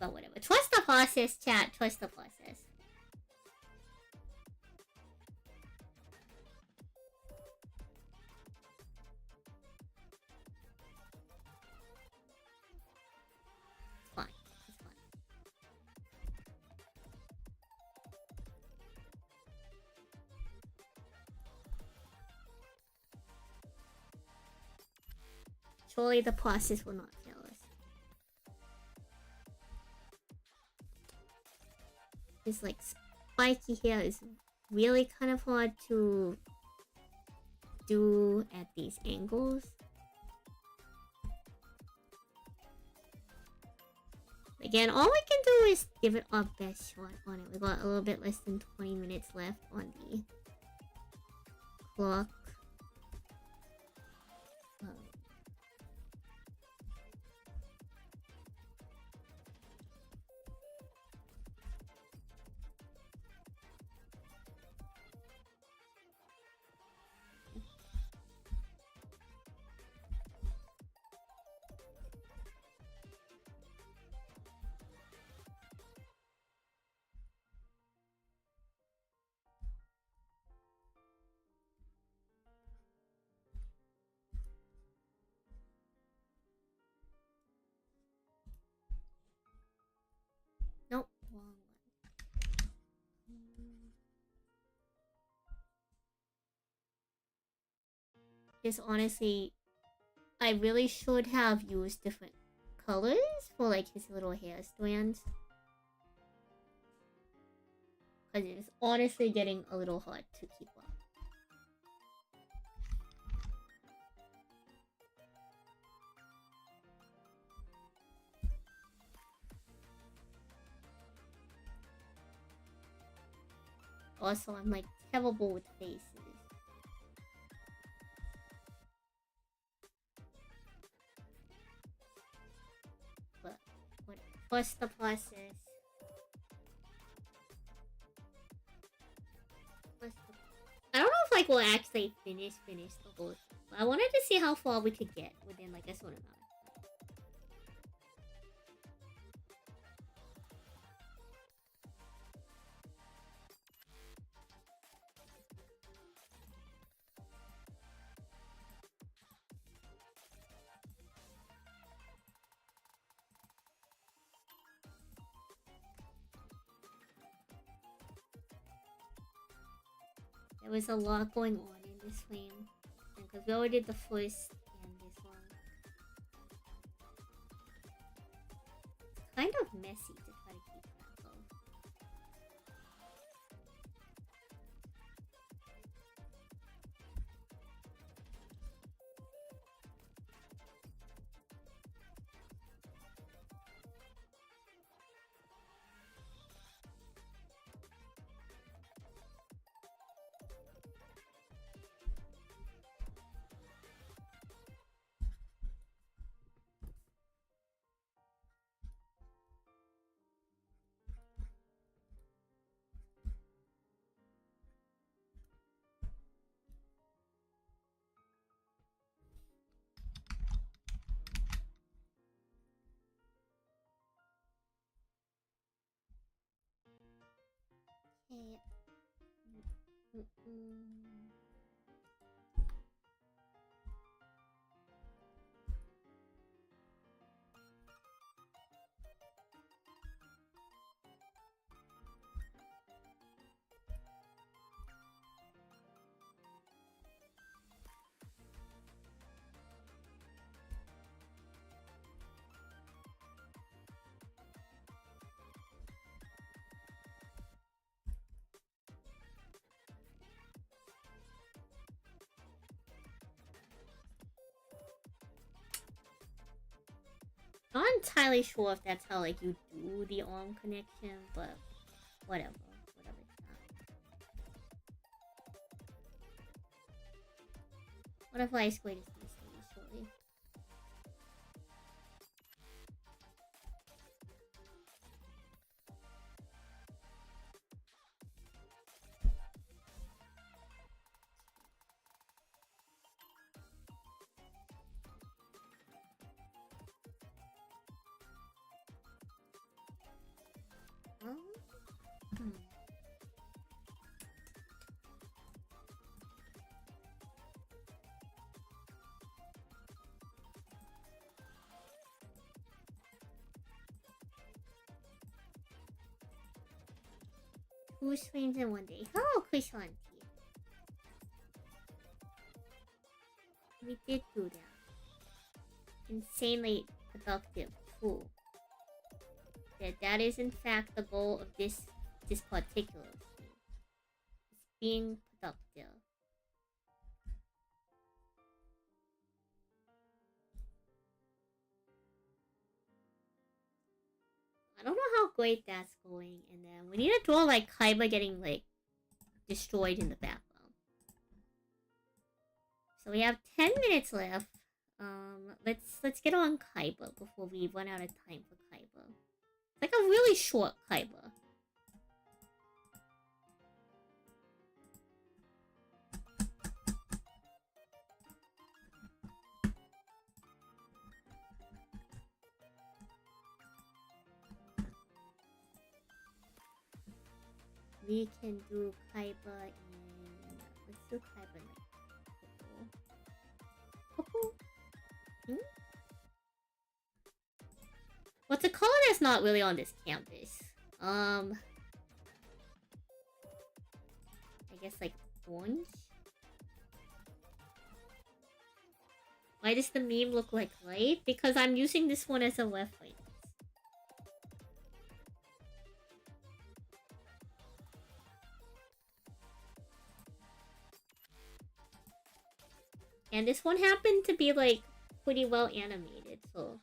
But whatever. Trust the process, chat. Trust the process. Surely the process will not fail us. This like spiky hair is really kind of hard to do at these angles. Again, all we can do is give it our best shot on it. We got a little bit less than 20 minutes left on the clock. is honestly, I really should have used different colors for like his little hair strands. Because it's honestly getting a little hard to keep up. Also, I'm like terrible with faces. But what's the process? I don't know if like we'll actually finish the whole thing. But I wanted to see how far we could get within like a certain amount. There was a lot going on in this frame. Because we already did the first and this one. It's kind of messy to try to keep track of. Okay. Not entirely sure if that's how like you do the arm connection, but whatever. Whatever it's not. What if I squared his face shortly? Two streams in one day. Oh, Krishanti. We did do that. Insanely productive tool. That is in fact the goal of this particular stream. It's being productive. I don't know how great that's going, and then we need to draw like Kaiba getting like destroyed in the background. So we have 10 minutes left. Let's get on Kaiba before we run out of time for Kaiba. It's like a really short Kaiba. We can do Kaiba in... Let's do Kaiba in purple. What's a color that's not really on this canvas? I guess like orange? Why does the meme look like light? Because I'm using this one as a reference. And this one happened to be, like, pretty well animated, so...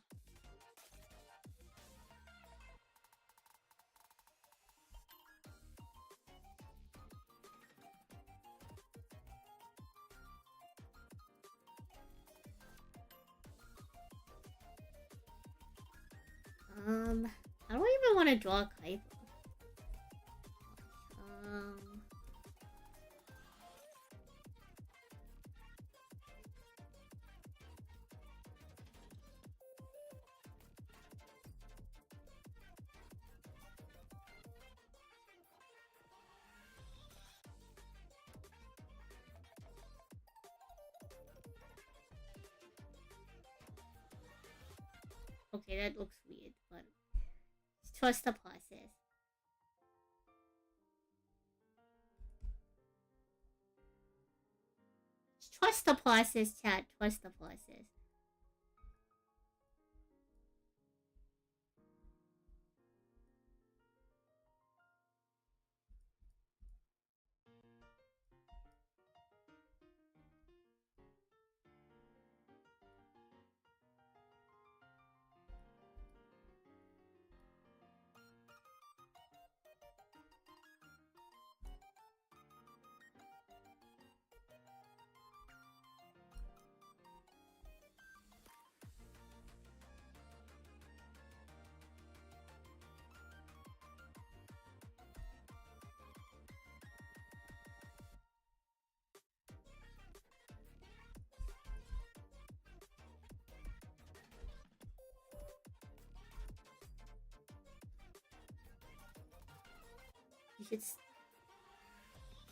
I don't even want to draw Kaiba. Okay, that looks weird, but trust the process. Trust the process, chat. Trust the process.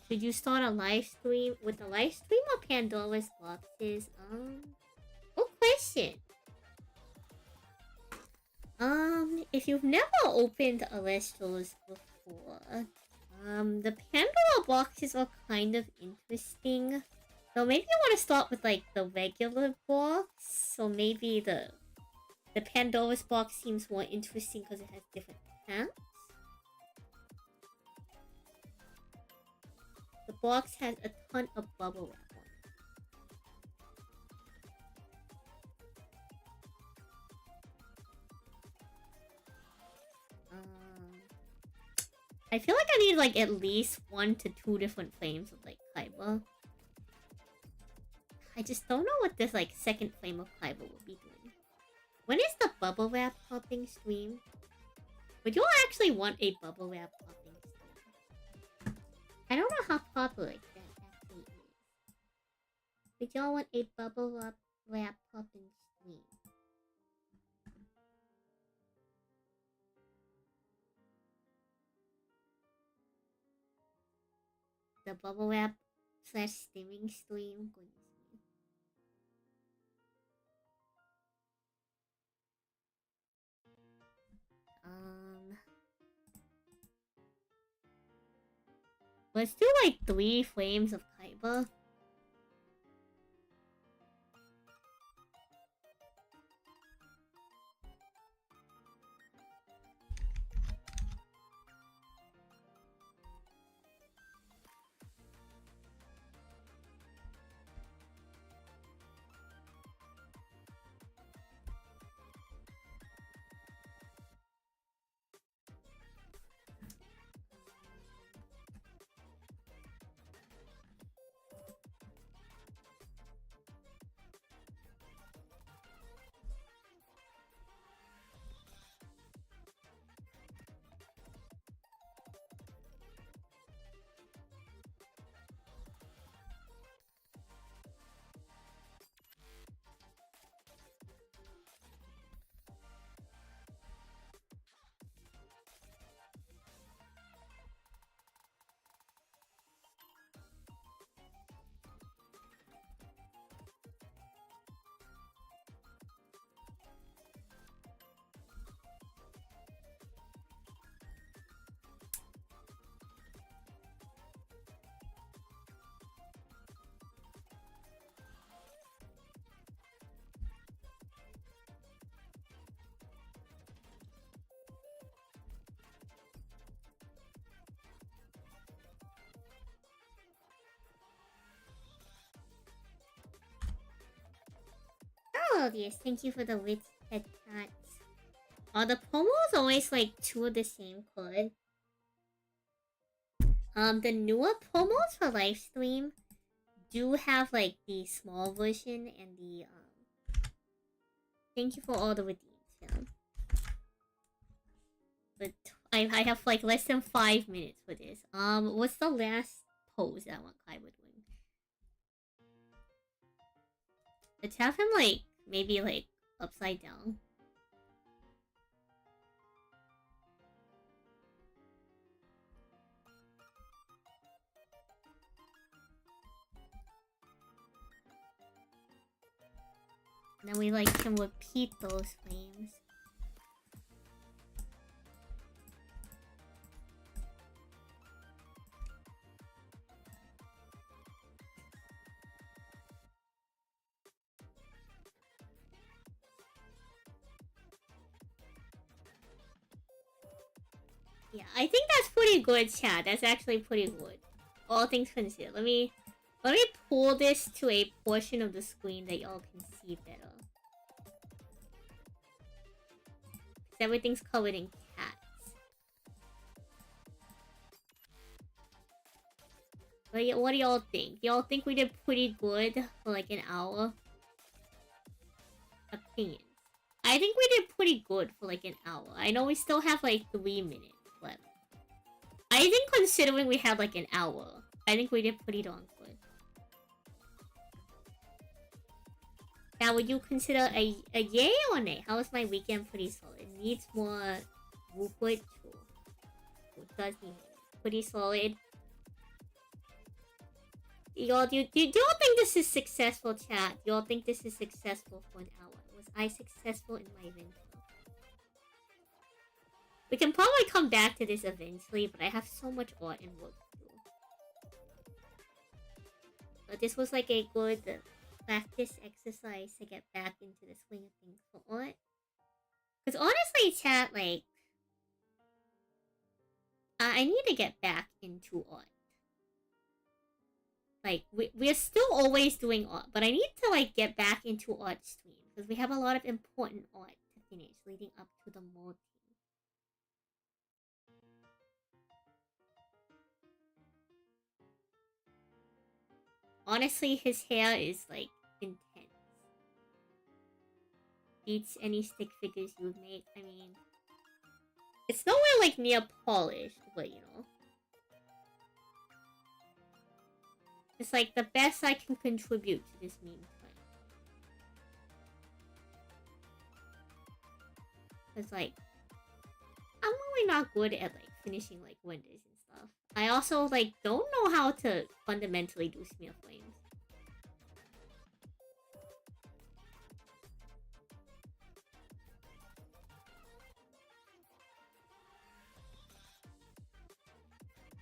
Should you start a live stream with a live stream or Pandora's boxes? Good question. If you've never opened Alestro's before, the Pandora boxes are kind of interesting. So maybe you want to start with like the regular box. So maybe the Pandora's box seems more interesting because it has different pants. The box has a ton of bubble wrap on it. I feel like I need like at least 1 to 2 different flames of like Kaiba. I just don't know what this like second flame of Kaiba will be doing. When is the bubble wrap popping stream? Would you all actually want a bubble wrap popping stream? I don't know how popular that actually is. Would y'all want a bubble wrap popping stream? The bubble wrap / stimming stream. Goodness me. Let's do like 3 flames of Kaiba. Melodious, thank you for the lit head cats. Are the promos always like two of the same code? The newer promos for live stream do have like the small version and the thank you for all the redeems, yeah. But I have like less than 5 minutes for this. What's the last pose that one guy would win? Let's have him like maybe like upside down. And then we like can repeat those frames. Yeah, I think that's pretty good, chat. That's actually pretty good. All things considered. Let me pull this to a portion of the screen that y'all can see better. Everything's covered in cats. What do y'all think? Y'all think we did pretty good for like an hour? Opinions. I think we did pretty good for like an hour. I know we still have like 3 minutes left. I think considering we had like an hour, I think we did pretty darn good. Now, would you consider a yay or nay? How was my weekend? Pretty solid. It needs more throughput. It does need pretty solid. Y'all, do y'all think this is successful, chat? Do y'all think this is successful for an hour? Was I successful in my event? We can probably come back to this eventually, but I have so much art and work to do. But this was like a good practice exercise to get back into the swing of things for art. Because honestly, chat, like, I need to get back into art. Like, we're still always doing art, but I need to, like, get back into art stream. Because we have a lot of important art to finish leading up to the multi. Honestly, his hair is, like, intense. Beats any stick figures you've made. I mean, it's nowhere, like, near polished, but, you know. It's, like, the best I can contribute to this meme thing. It's, like, I'm really not good at, like, finishing, like, renders and stuff. I also, like, don't know how to fundamentally do smear flames.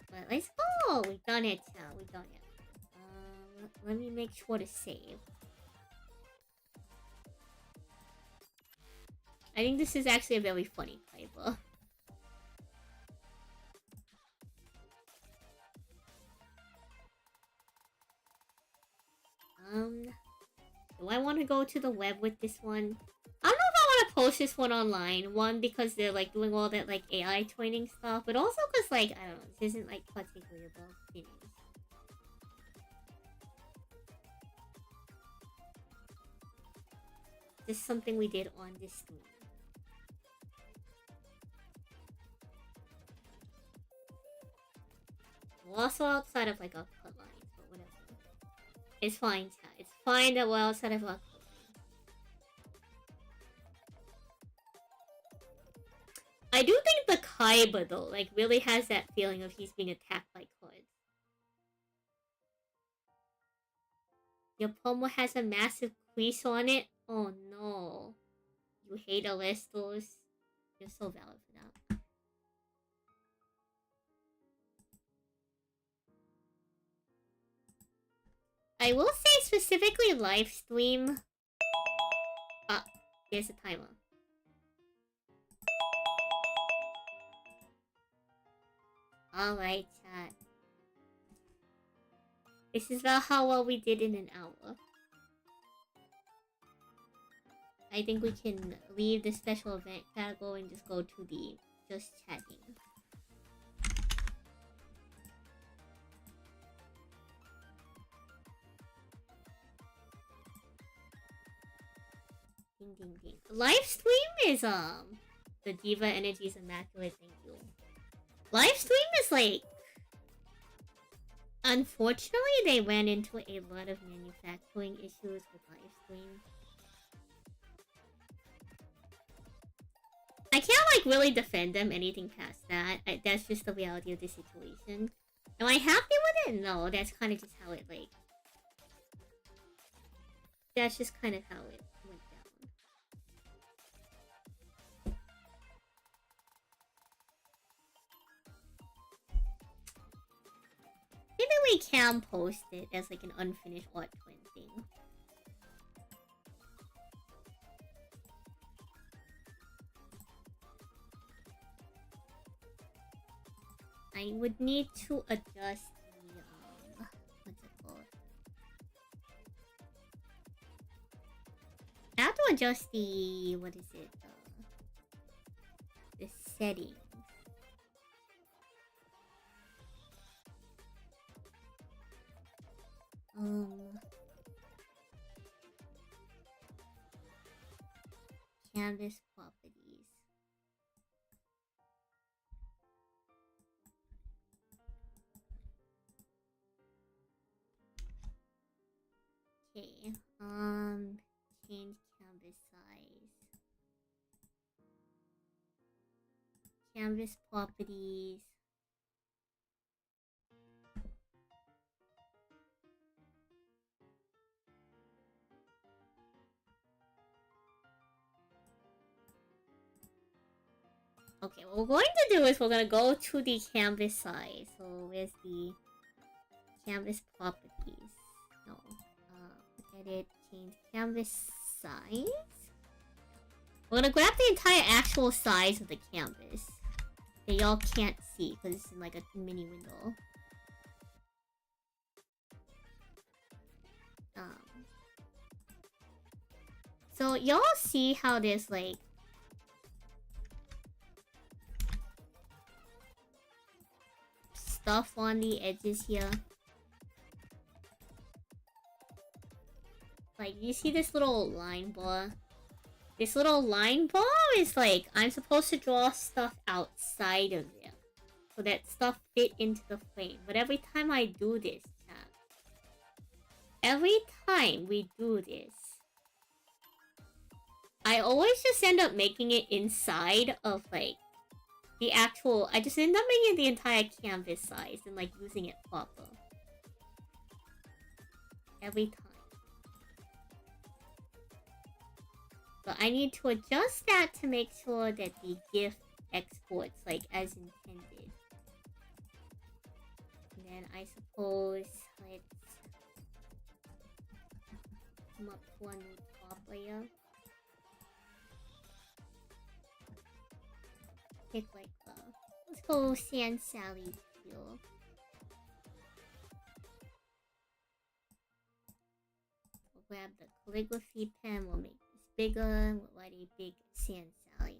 But let's go! We've done it, we've done it. Let me make sure to save. I think this is actually a very funny typo. Do I want to go to the web with this one? I don't know if I want to post this one online. One, because they're like doing all that like AI training stuff, but also because like, I don't know, this isn't like particularly about opinions. This is something we did on this stream. We're also outside of like our cut lines, but whatever. It's fine, chat. It's fine that we're outside of our cut lines. I do think the Kaiba though, like really has that feeling of he's being attacked by cards. Your pomo has a massive crease on it? Oh no. You hate Alestos. You're so valid for that. I will say specifically live stream. Ah, here's a timer. Alright, chat. This is about how well we did in an hour. I think we can leave the special event category and just go to the just chatting. Ding ding ding. Live stream is the Diva Energy is immaculate, thank you. Live stream is like, unfortunately they ran into a lot of manufacturing issues with live stream. I can't like really defend them anything past that. That's just the reality of the situation. Am I happy with it? No, that's kind of just how it like. That's just kind of how it went down. Maybe we can post it as like an unfinished art twin thing. I would need to adjust the, what's it called? I have to adjust the, what is it? The settings. Canvas properties. Okay, change canvas size. Canvas properties. Okay, what we're going to do is we're going to go to the canvas size. So where's the canvas properties? No. Edit, change canvas size. We're gonna grab the entire actual size of the canvas that y'all can't see because it's in like a mini window. So y'all see how there's like stuff on the edges here? Like, you see this little line bar? This little line bar is like, I'm supposed to draw stuff outside of there. So that stuff fit into the frame. But every time I do this, chat. Every time we do this, I always just end up making it inside of like, the actual, I just end up making the entire canvas size and like using it proper. Every time. But I need to adjust that to make sure that the GIF exports like as intended. And then I suppose let's come up to a new top layer. Pick like let's go Sand Sally feel. We'll grab the calligraphy pen, we'll make bigger, we'll write a big Sand Sally.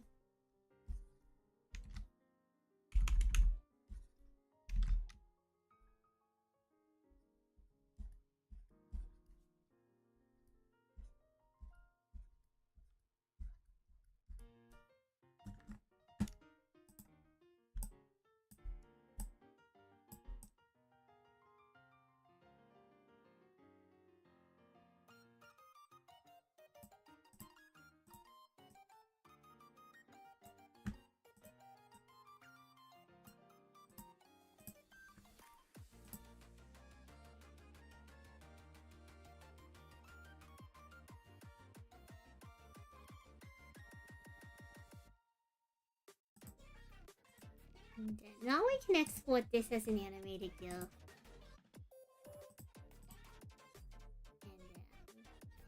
And now we can export this as an animated GIF. And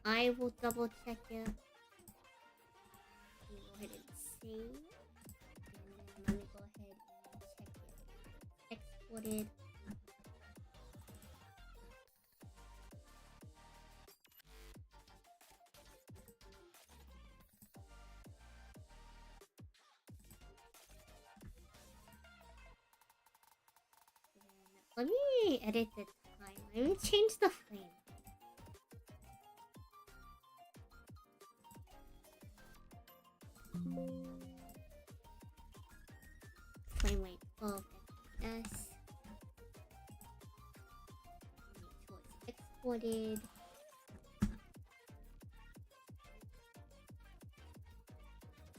I will double check it. Go ahead and save. And then let me go ahead and check it. Exported. Let me edit the time. Let me change the frame. Frame rate 12 FPS. Make sure it's exported.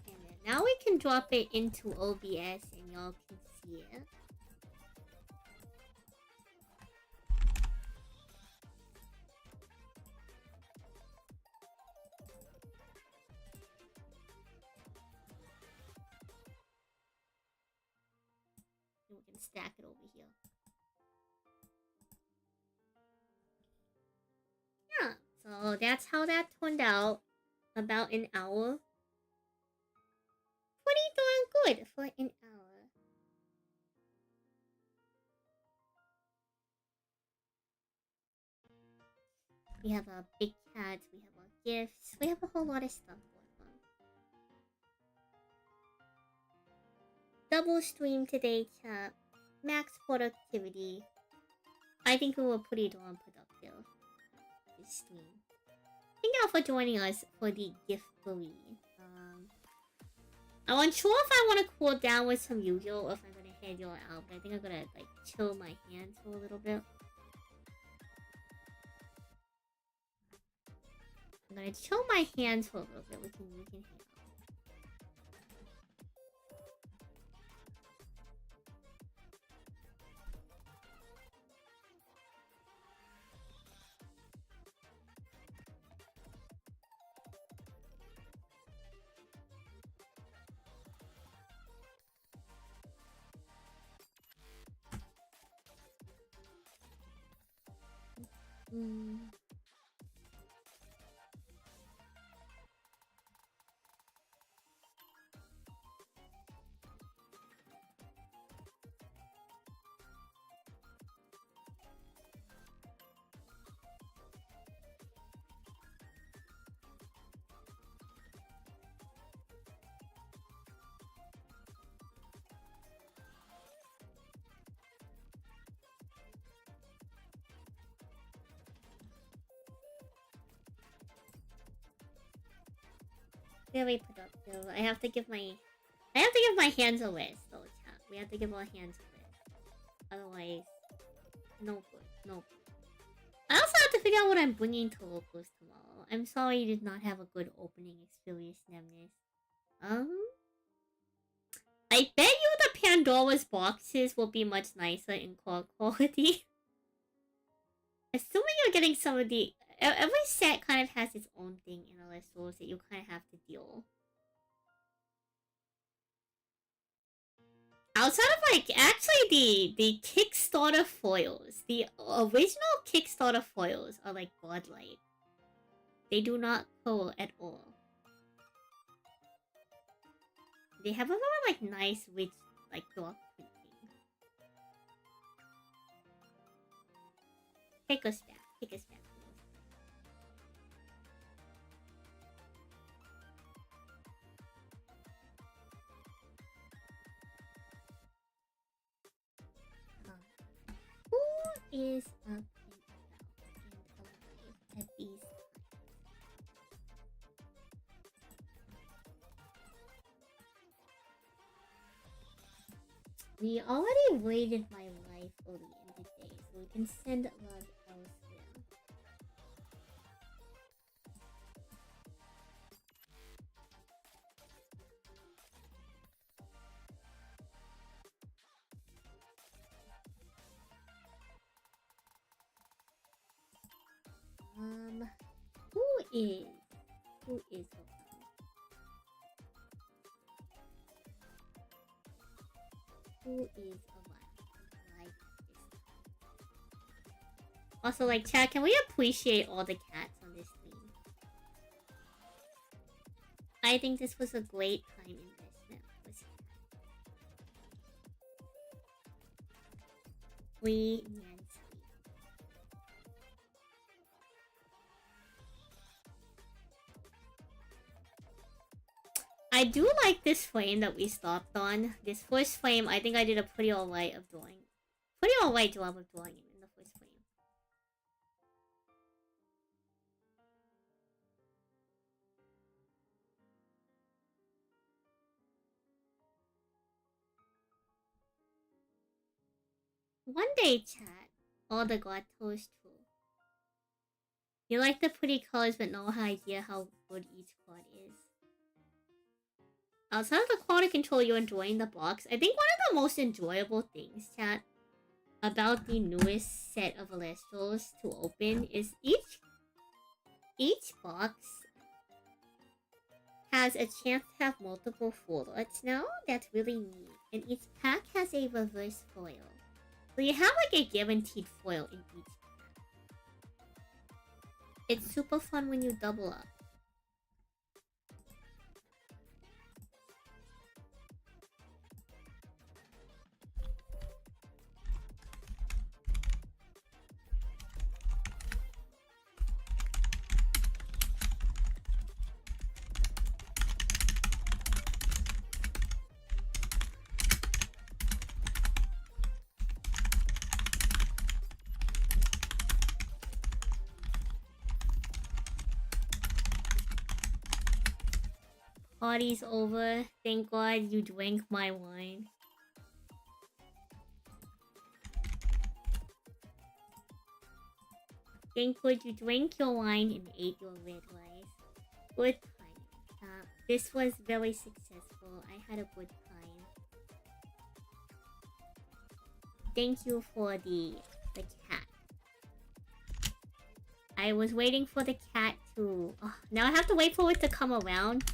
And then now we can drop it into OBS and y'all can see it. We can stack it over here. Yeah, so that's how that turned out. About an hour. Pretty darn good for an hour. We have our big cats, we have our gifts, we have a whole lot of stuff going on. Double stream today, chat. Max productivity. I think we were pretty darn productive this stream. Thank y'all for joining us for the GIFboree. I'm unsure if I want to cool down with some Yu-Gi-Oh! Or if I'm gonna head y'all out, but I think I'm gonna like chill my hands for a little bit. I'm gonna chill my hands for a little bit. We can hang out. Very productive. I have to give my hands a rest though, chat. We have to give our hands a rest. Otherwise, no good. No good. I also have to figure out what I'm bringing to locals tomorrow. I'm sorry you did not have a good opening experience, Nemnis. I bet you the Pandora's boxes will be much nicer in core quality. Assuming you're getting some of the... Every set kind of has its own thing in the list rules that you kind of have to deal. Outside of like, actually the Kickstarter foils, the original Kickstarter foils are like godlike. They do not pull at all. They have a lot of like nice, rich, like dark printing. Take us back. Take us back. Who is up and alive at these times? We already rated my life early in the day, so we can send love elsewhere. Who is alive? Who is alive at this time? Also, like, chat, can we appreciate all the cats on this theme? I think this was a great time investment. We Nancy. I do like this frame that we stopped on. This first frame, I think I did a pretty alright of drawing Pretty alright job of drawing him in the first frame. One day, chat, all the grottos too. You like the pretty colors but no idea how good each card is. Outside of the quality control, you're enjoying the box. I think one of the most enjoyable things, chat, about the newest set of Celestials to open is each box has a chance to have multiple full arts now. That's really neat. And each pack has a reverse foil. So you have like a guaranteed foil in each pack. It's super fun when you double up. Party's over. Thank God you drank my wine. Thank God you drank your wine and ate your red rice. Good time. This was very successful. I had a good time. Thank you for the cat. I was waiting for the cat to... Oh, now I have to wait for it to come around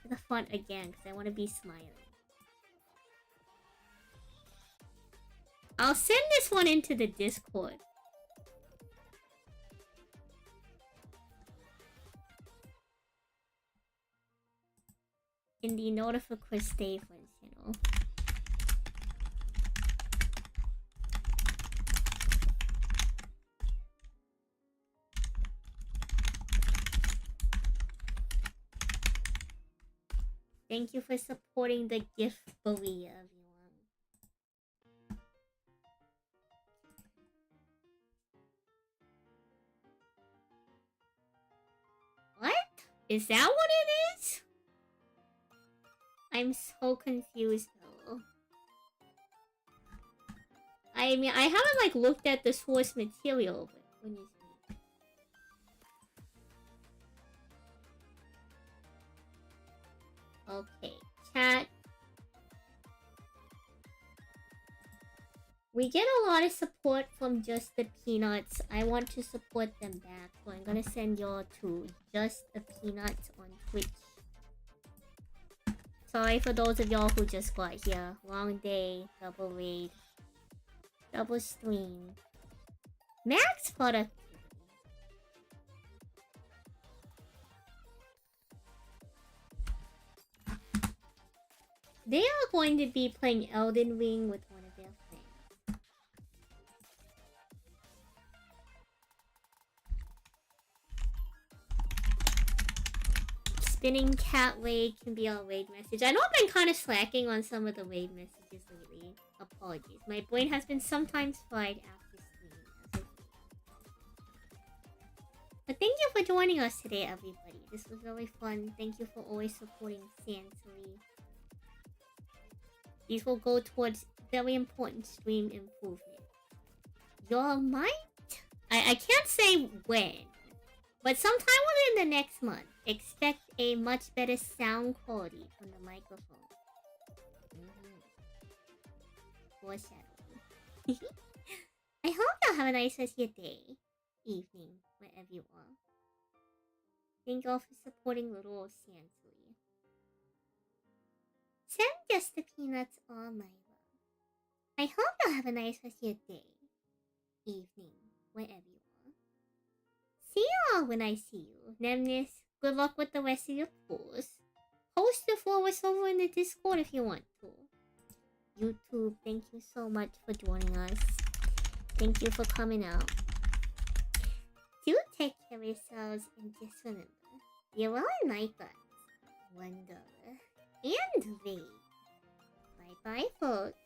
to the front again because I want to be smiling. I'll send this one into the Discord. In the Notification channel. Thank you for supporting the GIFboree, everyone. What? Is that what it is? I'm so confused though. I mean, I haven't like looked at the source material, but goodness me. Okay, chat. We get a lot of support from Just the Peanuts. I want to support them back, so I'm gonna send y'all to Just the Peanuts on Twitch. Sorry for those of y'all who just got here. Long day, double raid, double stream. Max productivity. They are going to be playing Elden Ring with one of their friends. Spinning cat raid can be our raid message. I know I've been kind of slacking on some of the raid messages lately. Apologies. My brain has been sometimes fried after stream. But thank you for joining us today, everybody. This was really fun. Thank you for always supporting Sansui. These will go towards very important stream improvement. Y'all might... I can't say when, but sometime within the next month, expect a much better sound quality from the microphone. Foreshadowing. I hope y'all have a nice rest of your day, evening, wherever you are. Thank y'all for supporting little old Sansui. Send Just the Peanuts all my love. I hope you'll have a nice rest of your day, evening, wherever you are. See you all when I see you. Nemnis, good luck with the rest of your pulls. Post the forwards over in the Discord if you want to. YouTube, thank you so much for joining us. Thank you for coming out. Do take care of yourselves and just remember, you're all like us. $1 and raid. Bye bye, folks.